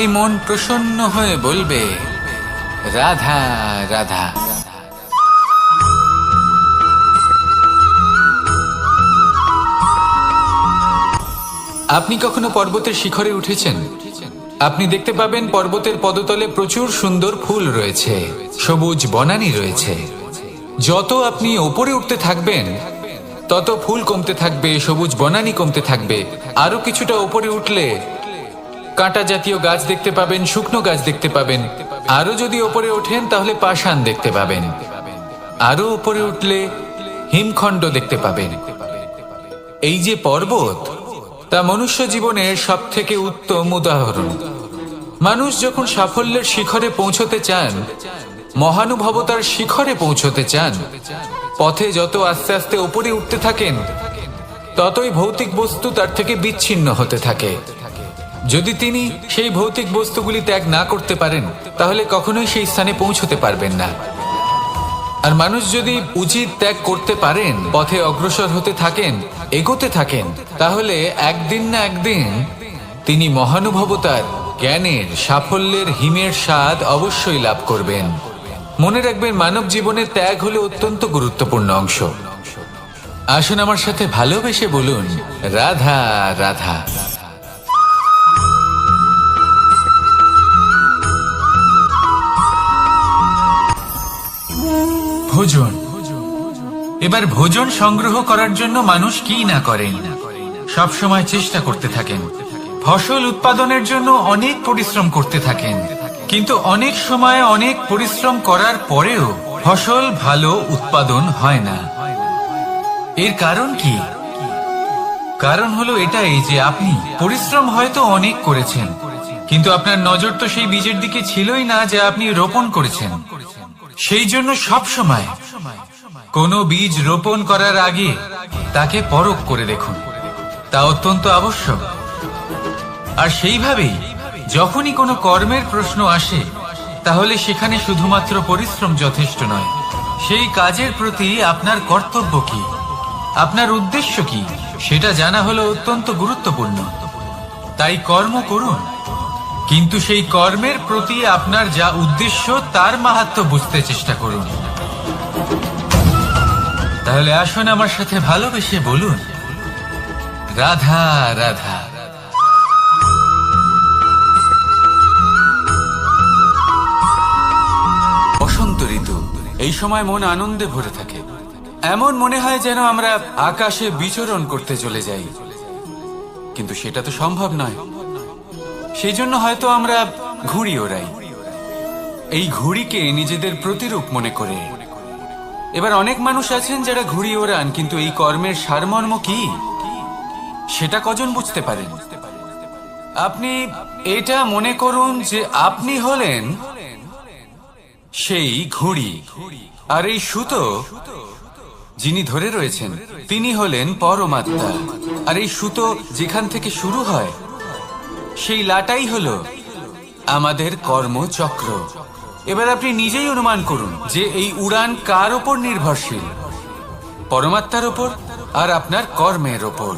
এই মন প্রসন্ন হয়ে বলবে, রাধা রাধা। আপনি কখনো পর্বতের শিখরে উঠেছেন? আপনি দেখতে পাবেন পর্বতের পদতলে প্রচুর সুন্দর ফুল রয়েছে, সবুজ বনানী রয়েছে। যত আপনি ওপরে উঠতে থাকবেন, তত ফুল কমতে থাকবে, সবুজ বনানী কমতে থাকবে। আরো কিছুটা ওপরে উঠলে কাঁটা জাতীয় গাছ দেখতে পাবেন, শুকনো গাছ দেখতে পাবেন। আরো যদি ওপরে ওঠেন, তাহলে পাষাণ দেখতে পাবেন। আরো ওপরে উঠলে হিমখণ্ড দেখতে পাবেন। এই যে পর্বত, তা মনুষ্য জীবনের সব থেকে উত্তম উদাহরণ। মানুষ যখন সাফল্যের শিখরে পৌঁছতে চান, মহানুভবতার শিখরে পৌঁছতে চান, পথে যত আস্তে আস্তে উপরে উঠতে থাকেন, ততই ভৌতিক বস্তু তার থেকে বিচ্ছিন্ন হতে থাকে। যদি তিনি সেই ভৌতিক বস্তুগুলি ত্যাগ না করতে পারেন, তাহলে কখনোই সেই স্থানে পৌঁছতে পারবেন না। আর মানুষ যদি উচিত ত্যাগ করতে পারেন, পথে অগ্রসর হতে থাকেন, এগোতে থাকেন, তাহলে একদিন না একদিন তিনি মহানুভবতার, জ্ঞানের, সাফল্যের হিমের স্বাদ অবশ্যই লাভ করবেন। মনে রাখবেন, মানব জীবনের ত্যাগ হলো অত্যন্ত গুরুত্বপূর্ণ অংশ। আসুন আমার সাথে ভালোবেসে বলুন, রাধা রাধা। ভোজন। এবার ভোজন সংগ্রহ করার জন্য মানুষ কি না করেন, সব সময় চেষ্টা করতে থাকেন। ফসল উৎপাদনের জন্য অনেক পরিশ্রম করতে থাকেন, কিন্তু অনেক সময় অনেক পরিশ্রম করার পরেও ফসল ভালো উৎপাদন হয় না। এর কারণ কি? কারণ হলো এটাই যে আপনি পরিশ্রম হয়তো অনেক করেছেন, কিন্তু আপনার নজর তো সেই বীজের দিকে ছিলই না যা আপনি রোপণ করেছেন। সেই জন্য সব সময় কোনো বীজ রোপণ করার আগে তাকে পরখ করে দেখুন, তা অত্যন্ত আবশ্যক। আর সেইভাবেই যখনই কোনো কর্মের প্রশ্ন আসে, তাহলে সেখানে শুধুমাত্র পরিশ্রম যথেষ্ট নয়। সেই কাজের প্রতি আপনার কর্তব্য কি, আপনার উদ্দেশ্য কি, সেটা জানা হলো অত্যন্ত গুরুত্বপূর্ণ। তাই কর্ম করুন, কিন্তু সেই কর্মের প্রতি আপনার যা উদ্দেশ্য তার মাহাত্ম্য বুঝতে চেষ্টা করুন। তাহলে আসুন আমার সাথে ভালোবেসে বলুন, রাধা রাধা। বসন্ত ঋতু, এই সময় মন আনন্দে ভরে থাকে। এমন মনে হয় যেন আমরা আকাশে বিচরণ করতে চলে যাই, কিন্তু সেটা তো সম্ভব নয়। সেই জন্য হয়তো আমরা ঘুড়ি ওড়াই, এই ঘুড়িকে নিজেদের প্রতিরূপ মনে করে। এবার অনেক মানুষ আছেন যারা ঘুড়ি ওড়ান, কিন্তু এই কর্মের সারমর্ম কি সেটা কজন বুঝতে পারেন? আপনি এটা মনে করুন যে আপনি হলেন সেই ঘুড়ি, আর এই সুতো যিনি ধরে রয়েছেন তিনি হলেন পরমাত্মা। আর এই সুতো যেখান থেকে শুরু হয় সেই লাটাই হলো আমাদের কর্মচক্র। এবার আপনি নিজেই অনুমান করুন যে এই উড়ান কার ওপর নির্ভরশীল, পরমাত্মার ওপর আর আপনার কর্মের ওপর।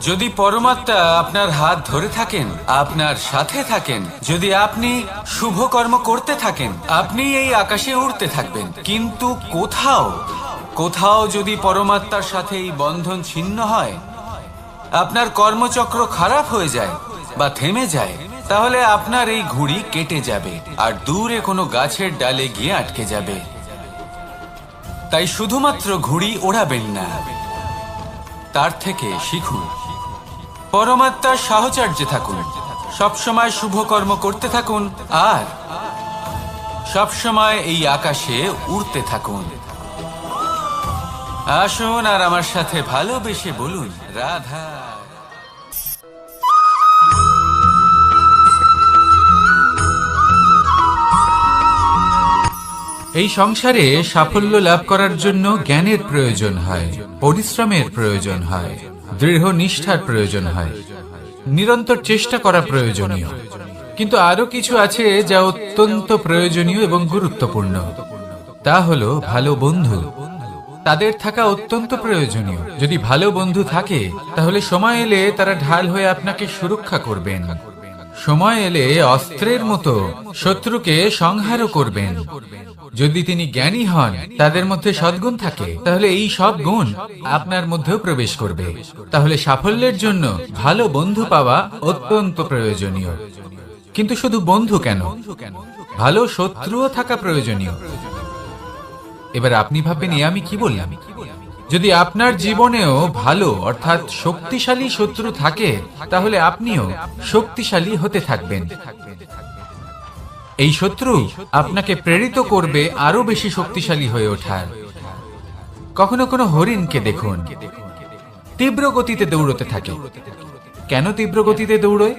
যদি পরমাত্মা আপনার হাত ধরে থাকেন, আপনার সাথে থাকেন, যদি আপনি শুভ কর্ম করতে থাকেন, আপনি এই আকাশে উড়তে থাকবেন। কিন্তু কোথাও কোথাও যদি পরমাত্মার সাথে এই বন্ধন ছিন্ন হয়, আপনার কর্মচক্র খারাপ হয়ে যায় বা থেমে যায়, তাহলে আপনার এই ঘুড়ি কেটে যাবে আর দূরে কোনো গাছের ডালে গিয়ে আটকে যাবে। তাই শুধুমাত্র ঘুড়ি ওড়াবেন না, তার থেকে শিখুন, পরমাত্মার সাহচর্যে থাকুন, সবসময় শুভ কর্ম করতে থাকুন আর সবসময় এই আকাশে উড়তে থাকুন। আসুন আর আমার সাথে ভালোবেসে বলুন, রাধা। এই সংসারে সাফল্য লাভ করার জন্য জ্ঞানের প্রয়োজন হয়, পরিশ্রমের প্রয়োজন হয়, দৃঢ় নিষ্ঠার প্রয়োজন হয়, নিরন্তর চেষ্টা করা প্রয়োজনীয়। কিন্তু আরো কিছু আছে যা অত্যন্ত প্রয়োজনীয় এবং গুরুত্বপূর্ণ। তা হলো ভালো বন্ধু। তাদের থাকা অত্যন্ত প্রয়োজনীয়। যদি ভালো বন্ধু থাকে, তাহলে সময় এলে তারা ঢাল হয়ে আপনাকে সুরক্ষা করবেন। সময় এলে অস্ত্রের মতো শত্রুকে সংহারও করবেন। যদি তিনি জ্ঞানী হন, তাদের মধ্যে সদ্গুণ থাকে, তাহলে এই সব গুণ আপনার মধ্যেও প্রবেশ করবে। তাহলে সাফল্যের জন্য ভালো বন্ধু পাওয়া অত্যন্ত প্রয়োজনীয়। কিন্তু শুধু বন্ধু কেন, ভালো শত্রুও থাকা প্রয়োজনীয়। এবার আপনি ভাববেন, আমি কি বললাম? যদি আপনার জীবনেও ভালো অর্থাৎ শক্তিশালী শত্রু থাকে, তাহলে আপনিও শক্তিশালী হতে থাকবেন। এই শত্রু আপনাকে প্রেরিত করবে আরো বেশি শক্তিশালী হয়ে ওঠার। কখনো কোনো হরিণকে দেখুন, তীব্র গতিতে দৌড়তে থাকে। কেন তীব্র গতিতে দৌড়য়?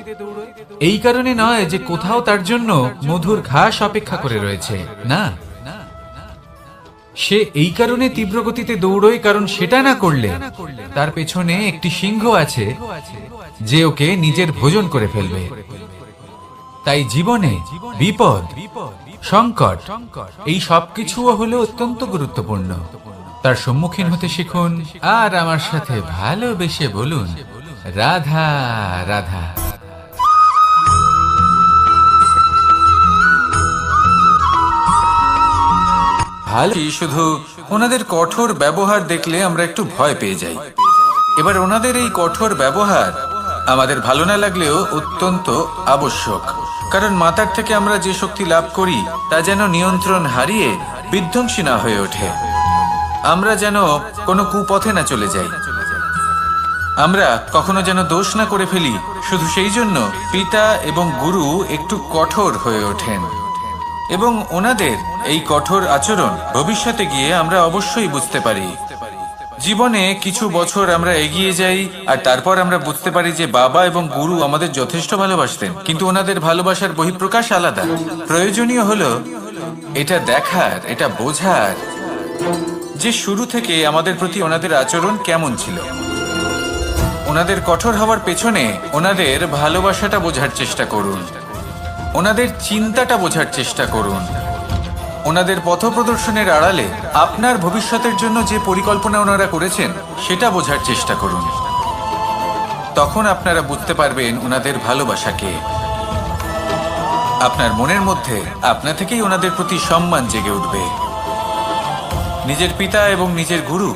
এই কারণে নয় যে কোথাও তার জন্য মধুর ঘাস অপেক্ষা করে রয়েছে, না। সে এই কারণে তীব্র গতিতে দৌড়য় কারণ সেটা না করলে তার পেছনে একটি সিংহ আছে যে ওকে নিজের ভোজন করে ফেলবে। তাই জীবনে বিপদ, সংকট, এই সবকিছুও হলো অত্যন্ত গুরুত্বপূর্ণ। তার সম্মুখীন হতে শিখুন আর আমার সাথে ভালোবেসে বলুন, রাধা রাধা। ভালো, শুধু ওনাদের কঠোর ব্যবহার দেখলে আমরা একটু ভয় পেয়ে যাই। এবার ওনাদের এই কঠোর ব্যবহার আমাদের ভালো না লাগলেও অত্যন্ত আবশ্যক, কারণ মাতার থেকে আমরা যে শক্তি লাভ করি তা যেন নিয়ন্ত্রণ হারিয়ে বিধ্বংসী না হয়ে ওঠে। আমরা যেন কোনো কুপথে না চলে যাই, আমরা কখনো যেন দোষ না করে ফেলি। শুধু সেই জন্য পিতা এবং গুরু একটু কঠোর হয়ে ওঠেন, এবং ওনাদের এই কঠোর আচরণ ভবিষ্যতে গিয়ে আমরা অবশ্যই বুঝতে পারি। জীবনে কিছু বছর আমরা এগিয়ে যাই আর তারপর আমরা বুঝতে পারি যে বাবা এবং গুরু আমাদের যথেষ্ট ভালোবাসতেন, কিন্তু ওনাদের ভালোবাসার বহিঃপ্রকাশ আলাদা। প্রয়োজনীয় হলো এটা দেখার, এটা বোঝার যে শুরু থেকে আমাদের প্রতি ওনাদের আচরণ কেমন ছিল। ওনাদের কঠোর হওয়ার পেছনে ওনাদের ভালোবাসাটা বোঝার চেষ্টা করুন, ওনাদের চিন্তাটা বোঝার চেষ্টা করুন, ওনাদের পথপ্রদর্শনের আড়ালে আপনার ভবিষ্যতের জন্য যে পরিকল্পনা ওনারা করেছেন সেটা বোঝার চেষ্টা করুন। তখন আপনারা বুঝতে পারবেন ওনাদের ভালোবাসাকে। আপনার মনের মধ্যে আপনা থেকেই ওনাদের প্রতি সম্মান জেগে উঠবে। নিজের পিতা এবং নিজের গুরু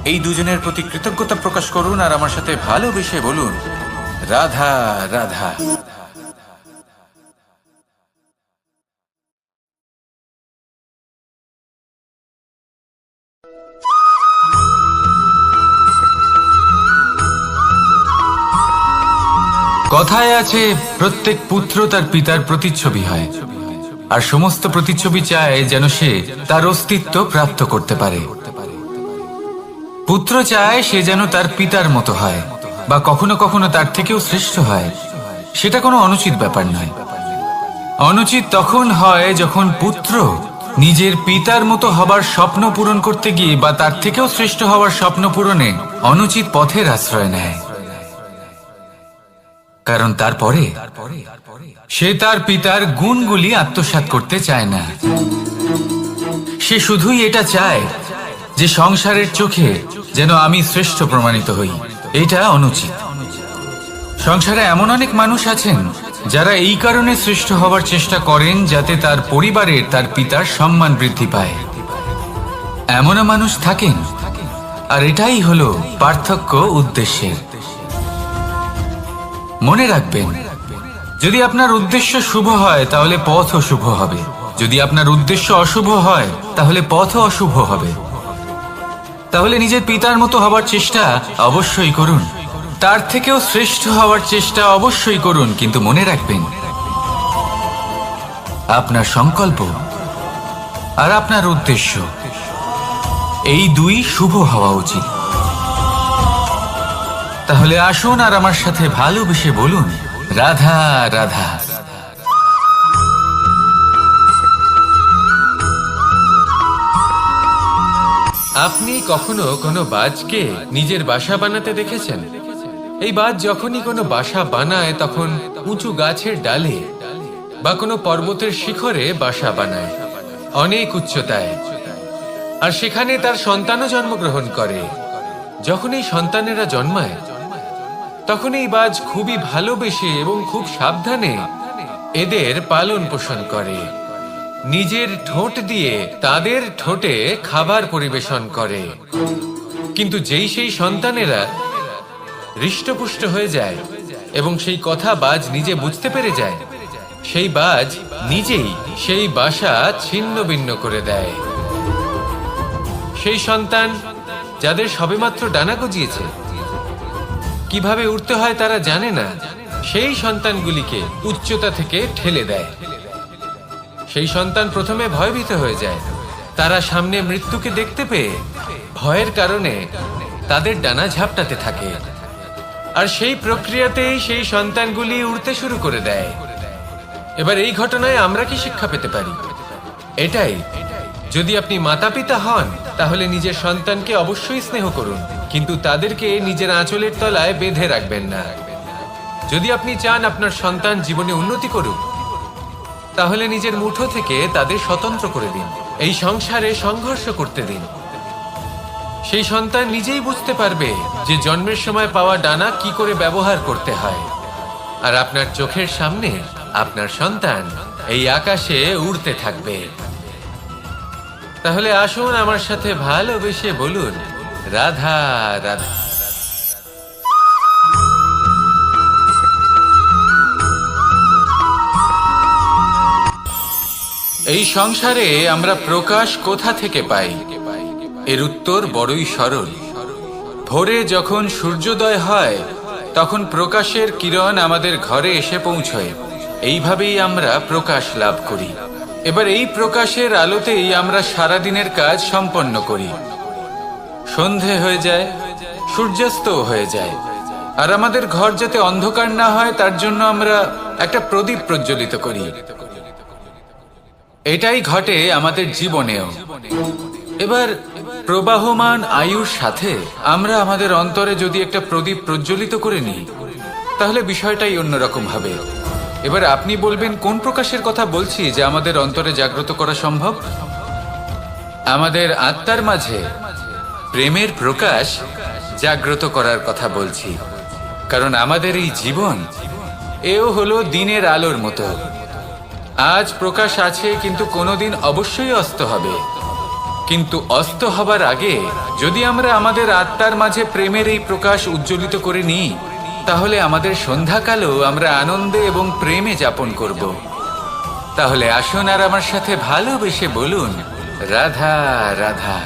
এই দুজনের প্রতি কৃতজ্ঞতা প্রকাশ করুন আর আমার সাথে ভালোবেসে বলুন, রাধা রাধা। কথায় আছে, প্রত্যেক পুত্র তার পিতার প্রতিচ্ছবি হয়, আর সমস্ত প্রতিচ্ছবি চায় যেন সে তার অস্তিত্ব প্রাপ্ত করতে পারে। পুত্র চায় সে যেন তার পিতার মতো হয়, বা কখনো কখনো তার থেকেও শ্রেষ্ঠ হয়। সেটা কোনো অনুচিত ব্যাপার নয়। অনুচিত তখন হয় যখন পুত্র নিজের পিতার মতো হবার স্বপ্ন পূরণ করতে গিয়ে বা তার থেকেও শ্রেষ্ঠ হওয়ার স্বপ্ন পূরণে অনুচিত পথের আশ্রয় নেয়। কারণ তারপরে সে তার পিতার গুণগুলি আত্মসাৎ করতে চায় না। সে শুধুই এটা চায় যে সংসারের চোখে যেন আমি শ্রেষ্ঠ প্রমাণিত হই। এটা অনুচিত। সংসারে এমন অনেক মানুষ আছেন যারা এই কারণে শ্রেষ্ঠ হওয়ার চেষ্টা করেন যাতে তার পরিবারের তার পিতার সম্মান বৃদ্ধি পায়। এমনও মানুষ থাকেন, আর এটাই হলো পার্থক্য উদ্দেশ্যের। মনে রাখবেন, যদি আপনার উদ্দেশ্য শুভ হয় তাহলে পথও শুভ হবে, যদি আপনার উদ্দেশ্য অশুভ হয় তাহলে পথও অশুভ হবে। তাহলে নিজের পিতার মতো হবার চেষ্টা অবশ্যই করুন, তার থেকেও শ্রেষ্ঠ হওয়ার চেষ্টা অবশ্যই করুন, কিন্তু মনে রাখবেন আপনার সংকল্প আর আপনার উদ্দেশ্য এই দুই শুভ হওয়া উচিত। তাহলে আসুন আর আমার সাথে ভালোবেসে বলুন, রাধা রাধা। আপনি কখনো কোনো বাজকে নিজের বাসা বানাতে দেখেছেন? এই বাজ যখনই কোনো বাসা বানায় তখন উঁচু গাছের ডালে বা কোনো পর্বতের শিখরে বাসা বানায়, অনেক উচ্চতায়, আর সেখানে তার সন্তানও জন্মগ্রহণ করে। যখন এই সন্তানেরা জন্মায় তখন এই বাজ খুবই ভালোবেসে এবং খুব সাবধানে এদের পালন পোষণ করে। নিজের ঠোঁট দিয়ে তাদের ঠোঁটে খাবার পরিবেশন করে। কিন্তু যেই সেই সন্তানেরা হৃষ্টপুষ্ট হয়ে যায় এবং সেই কথা বাজ নিজে বুঝতে পেরে যায়, সেই বাজ নিজেই সেই বাসা ছিন্ন ভিন্ন করে দেয়। সেই সন্তান যাদের সবেমাত্র ডানা গজিয়েছে, কিভাবে উঠতে হয় তারা জানে না, সেই সন্তানগুলিকে উচ্চতা থেকে ঠেলে দেয়। সেই সন্তান প্রথমে ভয়ভীত হয়ে যায়। তারা সামনে মৃত্যুকে দেখতে পেয়ে ভয়ের কারণে তাদের ডানা ঝাপটাতে থাকে, আর সেই প্রক্রিয়াতেই সেই সন্তানগুলি উড়তে শুরু করে দেয়। এবার এই ঘটনায় আমরা কি শিক্ষা পেতে পারি? এটাই, যদি আপনি মাতা পিতা হন তাহলে নিজের সন্তানকে অবশ্যই স্নেহ করুন, কিন্তু তাদেরকে নিজের আঁচলের তলায় বেঁধে রাখবেন না। যদি আপনি চান আপনার সন্তান জীবনে উন্নতি করুক, তাহলে নিজের মুঠো থেকে তাদের স্বতন্ত্র করে দিন, এই সংসারে সংঘর্ষ করতে দিন। সেই সন্তান নিজেই বুঝতে পারবে যে জন্মের সময় পাওয়া ডানা কি করে ব্যবহার করতে হয়। আর আপনার চোখের সামনে আপনার সন্তান এই আকাশে উড়তে থাকবে। তাহলে আসুন আমার সাথে ভালোবেসে বলুন, রাধা রাধা। এই সংসারে আমরা প্রকাশ কোথা থেকে পাই? এর উত্তর বড়ই সরল। ভোরে যখন সূর্যোদয় হয় তখন প্রকাশের কিরণ আমাদের ঘরে এসে পৌঁছয়। এইভাবেই আমরা প্রকাশ লাভ করি। এবার এই প্রকাশের আলোতেই আমরা সারাদিনের কাজ সম্পন্ন করি। সন্ধে হয়ে যায়, সূর্যাস্ত হয়ে যায়, আর আমাদের ঘর যাতে অন্ধকার না হয় তার জন্য আমরা একটা প্রদীপ প্রজ্বলিত করি। এটাই ঘটে আমাদের জীবনেও। এবার প্রবাহমান আয়ুর সাথে আমরা আমাদের অন্তরে যদি একটা প্রদীপ প্রজ্বলিত করে নিই, তাহলে বিষয়টাই অন্যরকম হবে। এবার আপনি বলবেন কোন প্রকাশের কথা বলছি যা আমাদের অন্তরে জাগ্রত করা সম্ভব? আমাদের আত্মার মাঝে প্রেমের প্রকাশ জাগ্রত করার কথা বলছি। কারণ আমাদের এই জীবন এও হলো দিনের আলোর মতো। আজ প্রকাশ আছে, কিন্তু কোনোদিন অবশ্যই অস্ত হবে। কিন্তু অস্ত হবার আগে যদি আমরা আমাদের আত্মার মাঝে প্রেমের এই প্রকাশ উজ্জ্বলিত করে নিই, তাহলে আমাদের সন্ধ্যাকালও আমরা আনন্দে এবং প্রেমে যাপন করব। তাহলে আসুন আর আমার সাথে ভালোবেসে বলুন, রাধা রাধা।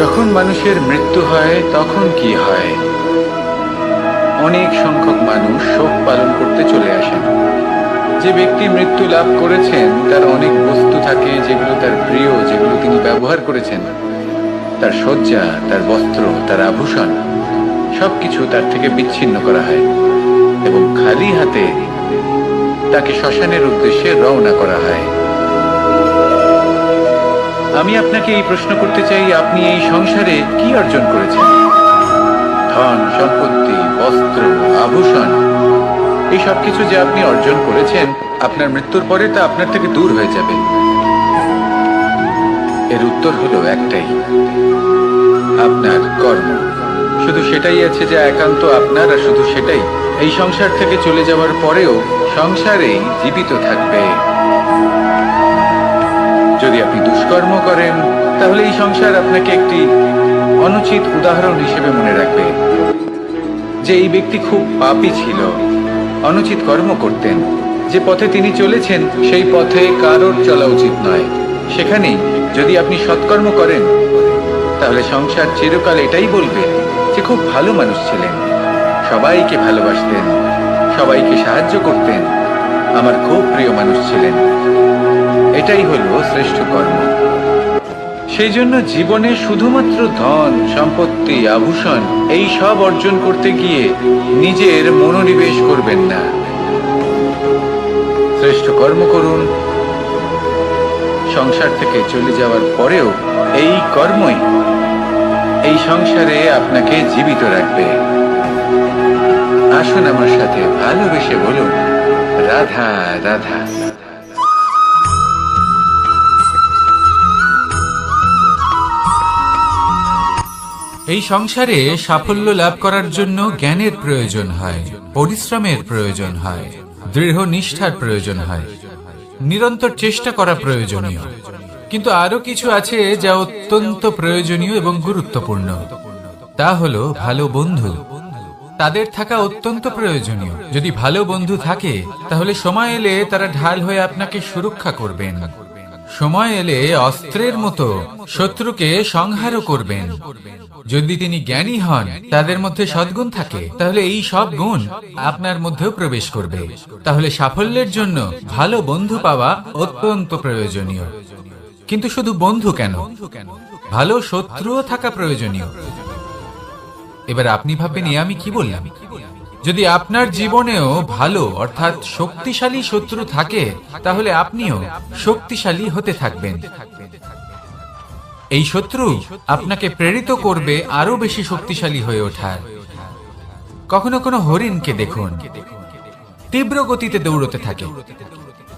যখন মানুষের মৃত্যু হয় তখন কি হয়? অনেক সংখ্যক মানুষ শোক পালন করতে চলে আসেন। যে ব্যক্তি মৃত্যু লাভ করেছেন তার অনেক বস্তু থাকে যেগুলো তার প্রিয়, যেগুলো তিনি ব্যবহার করেছেন। তার শয্যা, তার বস্ত্র, তার আভূষণ সবকিছু তার থেকে বিচ্ছিন্ন করা হয় এবং খালি হাতে তাকে শ্মশানের উদ্দেশ্যে রওনা করা হয়। আমি আপনাকে এই প্রশ্ন করতে চাই, আপনি এই সংসারে কি অর্জন করেছেন? ধন সম্পত্তি, বস্ত্র, আভূষণ, এই সব কিছু যে আপনি অর্জন করেছেন, আপনার মৃত্যুর পরে তা আপনার থেকে দূর হয়ে যাবে। এর উত্তর হলো একটাই, আপনার কর্ম। শুধু সেটাই আছে যা একান্ত আপনার, আর শুধু সেটাই এই সংসার থেকে চলে যাওয়ার পরেও সংসারেই জীবিত থাকবে। যদি আপনি দুষ্কর্ম করেন, তাহলে এই সংসার আপনাকে একটি অনুচিত উদাহরণ হিসেবে মনে রাখবে যে এই ব্যক্তি খুব পাপী ছিল, অনুচিত কর্ম করতেন। যে পথে তিনি চলেছেন সেই পথে কারোর চলা উচিত নয়। সেখানেই যদি আপনি সৎকর্ম করেন, তাহলে সংসার চিরকাল এটাই বলবে যে খুব ভালো মানুষ ছিলেন, সবাইকে ভালোবাসতেন, সবাইকে সাহায্য করতেন, আমার খুব প্রিয় মানুষ ছিলেন। এটাই হলো শ্রেষ্ঠ কর্ম। সেই জন্য জীবনে শুধুমাত্র ধন সম্পত্তি, আভূষণ এই সব অর্জন করতে গিয়ে নিজের মনোনিবেশ করবেন না। শ্রেষ্ঠ কর্ম করুন। সংসার থেকে চলে যাওয়ার পরেও এই কর্মই এই সংসারে আপনাকে জীবিত রাখবে। আসুন আমার সাথে ভালোবেসে বলুন, রাধা রাধা। এই সংসারে সাফল্য লাভ করার জন্য জ্ঞানের প্রয়োজন হয়, পরিশ্রমের প্রয়োজন হয়, দৃঢ় নিষ্ঠার প্রয়োজন হয়, নিরন্তর চেষ্টা করা প্রয়োজনীয়। কিন্তু আরো কিছু আছে যা অত্যন্ত প্রয়োজনীয় এবং গুরুত্বপূর্ণ। তা হলো ভালো বন্ধু। তাদের থাকা অত্যন্ত প্রয়োজনীয়। যদি ভালো বন্ধু থাকে, তাহলে সময় এলে তারা ঢাল হয়ে আপনাকে সুরক্ষা করবেন। সময় এলে অস্ত্রের মতো শত্রুকে সংহারও করবেন। যদি তিনি জ্ঞানী হন, তাদের মধ্যে সদ্গুণ থাকে, তাহলে এই সব গুণ আপনার মধ্যেও প্রবেশ করবে। তাহলে সাফল্যের জন্য ভালো বন্ধু পাওয়া অত্যন্ত প্রয়োজনীয়। কিন্তু শুধু বন্ধু কেন, ভালো শত্রুও থাকা প্রয়োজনীয়। এবার আপনি ভাববেন, আমি কি বললাম? যদি আপনার জীবনেও ভালো অর্থাৎ শক্তিশালী শত্রু থাকে, তাহলে আপনিও শক্তিশালী হতে থাকবেন। এই শত্রু আপনাকে প্রেরিত করবে আরো বেশি শক্তিশালী হয়ে ওঠার। কখনো কোনো হরিণকে দেখুন, তীব্র গতিতে দৌড়তে থাকে।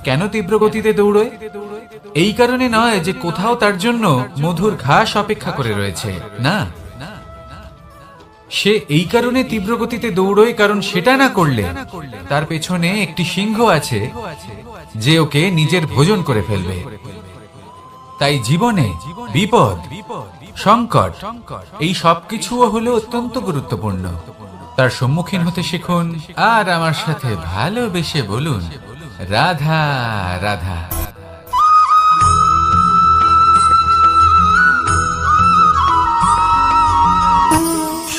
কেন তীব্র গতিতে দৌড়য়? এই কারণে নয় যে কোথাও তার জন্য মধুর ঘাস অপেক্ষা করে রয়েছে, না। সে এই কারণে তীব্র গতিতে দৌড়য় কারণ সেটা না করলে তার পেছনে একটি সিংহ আছে যে ওকে নিজের ভোজন করে ফেলবে। তাই জীবনে বিপদ, সংকট এই সবকিছুও হলো অত্যন্ত গুরুত্বপূর্ণ। তার সম্মুখীন হতে শিখুন আর আমার সাথে ভালোবেসে বলুন, রাধা রাধা।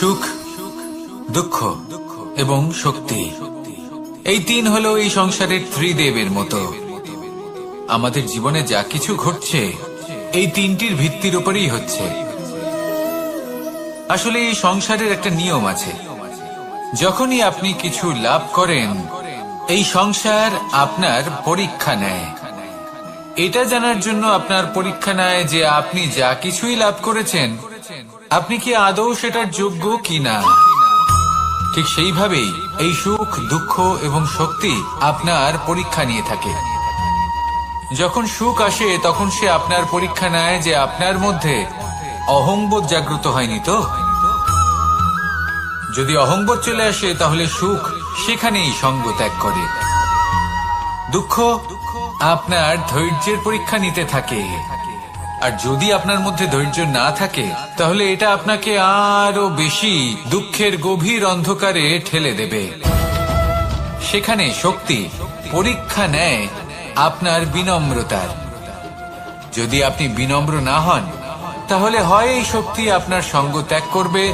সুখ, দুঃখ এবং শক্তি, এই তিন হলো এই সংসারের ত্রিদেবের মতো। আমাদের জীবনে যা কিছু ঘটছে এই তিনটির ভিত্তির উপরেই হচ্ছে। আসলে এই সংসারের একটা নিয়ম আছে, যখনই আপনি কিছু লাভ করেন এই সংসার আপনার পরীক্ষা নেয়। এটা জানার জন্য আপনার পরীক্ষা নেয় যে আপনি যা কিছুই লাভ করেছেন আপনি কি আদৌ সেটার যোগ্য কিনা। ঠিক সেইভাবেই এই সুখ, দুঃখ এবং শক্তি আপনার পরীক্ষা নিয়ে থাকে। যখন সুখ আসে তখন সে আপনার পরীক্ষা নেয় যে আপনার মধ্যে অহংবোধ জাগ্রত হয়নি তো। যদি অহংবোধ চলে আসে তাহলে সুখ সেখানেই সঙ্গ ত্যাগ করে। দুঃখ আপনার ধৈর্যের পরীক্ষা নিতে থাকে, আর যদি আপনার মধ্যে ধৈর্য না থাকে তাহলে এটা আপনাকে আরো বেশি দুঃখের গভীর অন্ধকারে ঠেলে দেবে। সেখানে শক্তি পরীক্ষা নেয় আপনার বিনম্রতার। যদি আপনি বিনম্র না হন তাহলে হয় এই শক্তি আপনার সঙ্গ ত্যাগ করবে,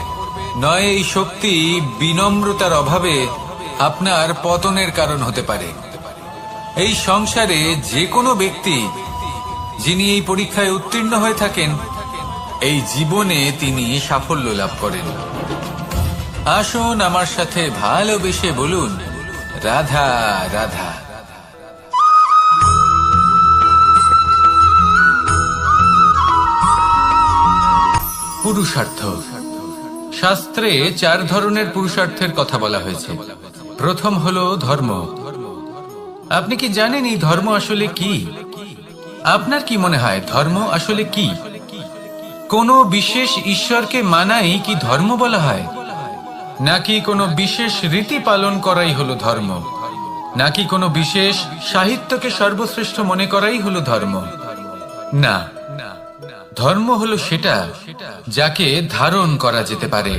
নয় এই শক্তি বিনম্রতার অভাবে আপনার পতনের কারণ হতে পারে। এই সংসারে যে কোনো ব্যক্তি যিনি এই পরীক্ষায় উত্তীর্ণ হয়ে থাকেন এই জীবনে তিনি সাফল্য লাভ করেন। আসুন আমার সাথে ভালোবেসে বলুন, রাধা রাধা। পুরুষার্থ। শাস্ত্রে 4 ধরনের পুরুষার্থের কথা বলা হয়েছে। প্রথম হলো ধর্ম। আপনি কি জানেন এই ধর্ম আসলে কি? আপনার কি মনে হয় ধর্ম আসলে কি? কোনো বিশেষ ঈশ্বরকে মানাই কি ধর্ম বলা হয়, নাকি কোনো বিশেষ রীতি পালন করাই হলো ধর্ম, নাকি কোনো বিশেষ সাহিত্যকে সর্বশ্রেষ্ঠ মনে করাই হলো ধর্ম? না, ধর্ম হলো সেটা যাকে ধারণ করা যেতে পারে,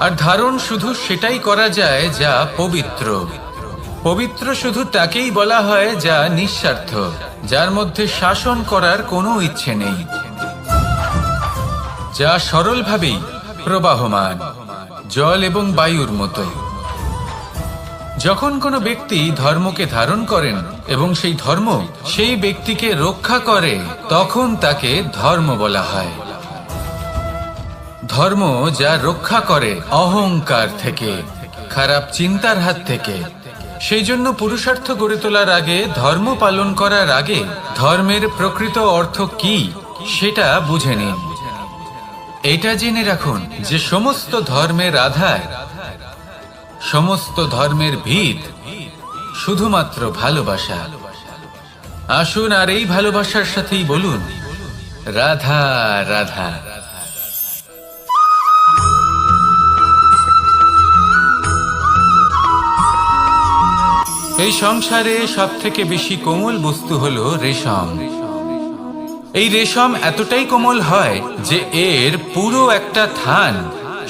আর ধারণ শুধু সেটাই করা যায় যা পবিত্র। পবিত্র শুধু তাকেই বলা হয় যা নিঃস্বার্থ, যার মধ্যে শাসন করার কোনো ইচ্ছে নেই, যা সরলভাবেই প্রবাহমান, জল এবং বায়ুর মতো। যখন কোনো ব্যক্তি ধর্মকে ধারণ করেন এবং সেই ধর্ম সেই ব্যক্তিকে রক্ষা করে তখন তাকে ধর্ম বলা হয়। ধর্ম যা রক্ষা করে অহংকার থেকে, খারাপ চিন্তার হাত থেকে। সেই জন্য পুরুষার্থ গড়ে তোলার আগে, ধর্ম পালন করার আগে ধর্মের প্রকৃত অর্থ কি সেটা বুঝে নিন। এটা জেনে রাখুন যে সমস্ত ধর্মের আধার, সমস্ত ধর্মের ভিত শুধুমাত্র ভালোবাসা। আসুন আর এই ভালোবাসার সাথেই বলুন, রাধা রাধা। এই সংসারে সব থেকে বেশি কোমল বস্তু হলো রেশম। এই রেশম এতটাই কোমল হয় যে এর পুরো একটা থান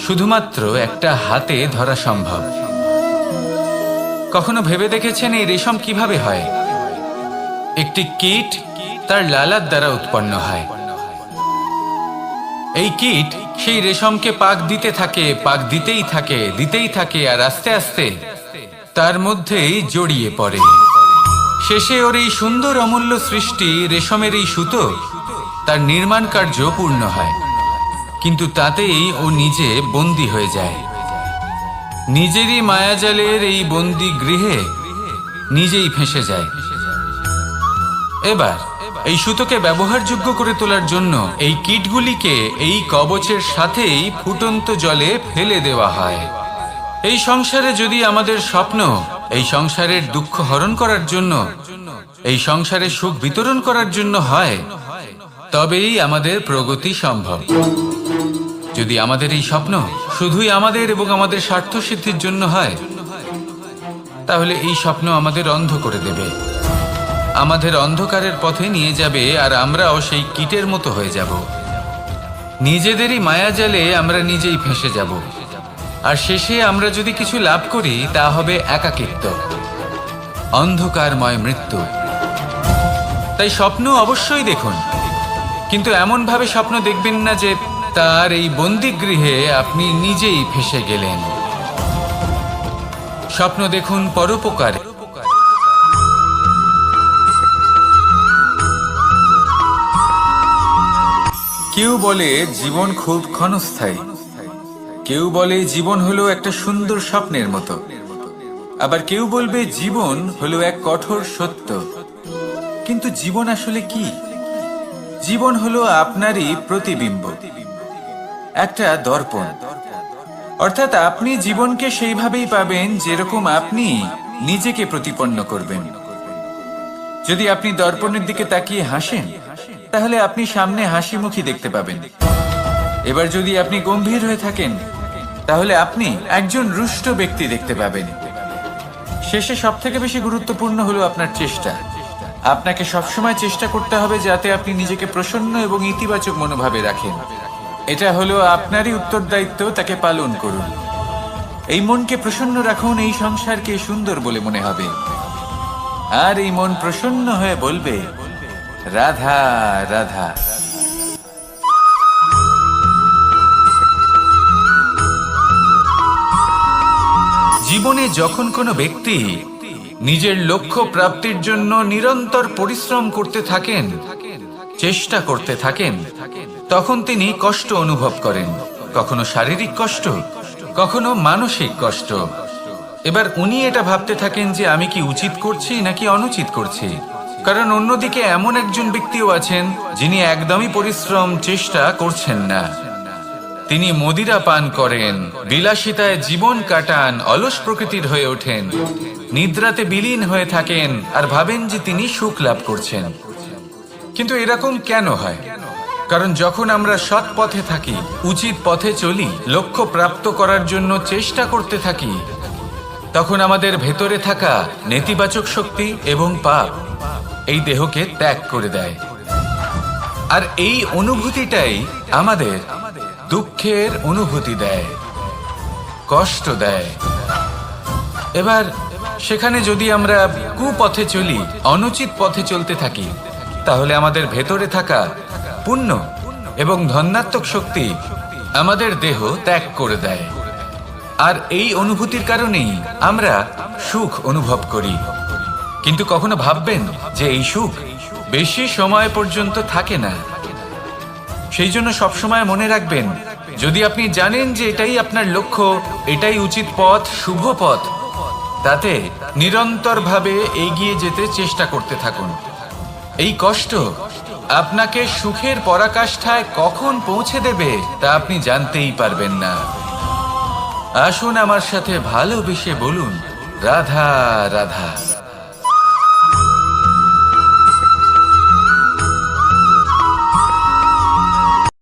শুধুমাত্র একটা হাতে ধরা সম্ভব। কখনো ভেবে দেখেছেন এই রেশম কিভাবে হয়? একটি কীট তার লালার দ্বারা উৎপন্ন হয়। এই কীট সেই রেশমকে পাক দিতে থাকে, পাক দিতেই থাকে, আর আস্তে আস্তে তার মধ্যেই জড়িয়ে পড়ে। শেষে ওর এই সুন্দর অমূল্য সৃষ্টি রেশমের এই সুতো তার নির্মাণ কার্য পূর্ণ হয়, কিন্তু তাতেই ও নিজে বন্দী হয়ে যায়। নিজেরই মায়াজালের এই বন্দী গৃহে নিজেই ফেঁসে যায়। এবার এই সুতোকে ব্যবহারযোগ্য করে তোলার জন্য এই কীটগুলিকে এই কবচের সাথেই ফুটন্ত জলে ফেলে দেওয়া হয়। এই সংসারে যদি আমাদের স্বপ্ন এই সংসারের দুঃখ হরণ করার জন্য, এই সংসারে সুখ বিতরণ করার জন্য হয়, তবেই আমাদের প্রগতি সম্ভব। যদি আমাদের এই স্বপ্ন শুধুই আমাদের এবং আমাদের স্বার্থ সিদ্ধির জন্য হয়, তাহলে এই স্বপ্ন আমাদের অন্ধ করে দেবে, আমাদের অন্ধকারের পথে নিয়ে যাবে, আর আমরাও সেই কীটের মতো হয়ে যাব। নিজেদেরই মায়াজালে আমরা নিজেই ফেঁসে যাব, আর শেষে আমরা যদি কিছু লাভ করি তা হবে একাকিত্ব, অন্ধকারময় মৃত্যু। তাই স্বপ্ন অবশ্যই দেখুন, কিন্তু এমন ভাবে স্বপ্ন দেখবেন না যে তার এই বন্দিগৃহে আপনি নিজেই ফেঁসে গেলেন। স্বপ্ন দেখুন পরোপকারে। কেউ বলে জীবন খুব ক্ষণস্থায়ী, কেউ বলে জীবন হলো একটা সুন্দর স্বপ্নের মতো, আবার কেউ বলবে জীবন হলো এক কঠোর সত্য। কিন্তু জীবন আসলে কি? জীবন হলো আপনারই প্রতিবিম্ব, একটা দর্পণ। অর্থাৎ আপনি জীবনকে সেইভাবেই পাবেন যেরকম আপনি নিজেকে প্রতিপন্ন করবেন। যদি আপনি দর্পণের দিকে তাকিয়ে হাসেন, তাহলে আপনি সামনে হাসি মুখী দেখতে পাবেন। এবার যদি আপনি গম্ভীর হয়ে থাকেন, তাহলে আপনি একজন রুষ্ট ব্যক্তি দেখতে পাবেন। শেষে সবথেকে বেশি গুরুত্বপূর্ণ হলো আপনার চেষ্টা। আপনাকে সবসময় চেষ্টা করতে হবে যাতে আপনি নিজেকে প্রসন্ন এবং ইতিবাচক মনোভাবে রাখেন। এটা হলো আপনারই উত্তরদায়িত্ব, তাকে পালন করুন। এই মনকে প্রসন্ন রাখুন, এই সংসারকে সুন্দর বলে মনে হবে। আর এই মন প্রসন্ন হয়ে বলবে, রাধা রাধা। জীবনে যখন কোনো ব্যক্তি নিজের লক্ষ্য প্রাপ্তির জন্য নিরন্তর পরিশ্রম করতে থাকেন, চেষ্টা করতে থাকেন, তখন তিনি কষ্ট অনুভব করেন। কখনো শারীরিক কষ্ট, কখনো মানসিক কষ্ট। এবার উনি এটা ভাবতে থাকেন যে আমি কি উচিত করছি নাকি অনুচিত করছি। কারণ অন্যদিকে এমন একজন ব্যক্তিও আছেন যিনি একদমই পরিশ্রম চেষ্টা করছেন না। তিনি মদিরা পান করেন, বিলাসিতায় জীবন কাটান, অলস প্রকৃতির হয়ে ওঠেন, নিদ্রাতে বিলীন হয়ে থাকেন আর ভাবেন যে তিনি সুখ লাভ করছেন। কিন্তু এরকম কেন হয়? কারণ যখন আমরা সৎ পথে থাকি, উচিত পথে চলি, লক্ষ্য প্রাপ্ত করার জন্য চেষ্টা করতে থাকি, তখন আমাদের ভেতরে থাকা নেতিবাচক শক্তি এবং পাপ এই দেহকে ত্যাগ করে দেয়। আর এই অনুভূতিটাই আমাদের দুঃখের অনুভূতি দেয়, কষ্ট দেয়। এবার সেখানে যদি আমরা কুপথে চলি, অনুচিত পথে চলতে থাকি, তাহলে আমাদের ভেতরে থাকা পুণ্য এবং ধনাত্মক শক্তি আমাদের দেহ ত্যাগ করে দেয়। আর এই অনুভূতির কারণেই আমরা সুখ অনুভব করি। কিন্তু কখনো ভাববেন যে এই সুখ বেশি সময় পর্যন্ত থাকে না। সেই জন্য সবসময় মনে রাখবেন, যদি আপনি জানেন যে এটাই আপনার লক্ষ্য, এটাই উচিত পথ, শুভ পথ, তাতে নিরন্তরভাবে এগিয়ে যেতে চেষ্টা করতে থাকুন। এই কষ্ট আপনাকে সুখের পরাকাষ্ঠায় কখন পৌঁছে দেবে তা আপনি জানতেই পারবেন না। আসুন আমার সাথে ভালোবেসে বলুন, রাধা রাধা।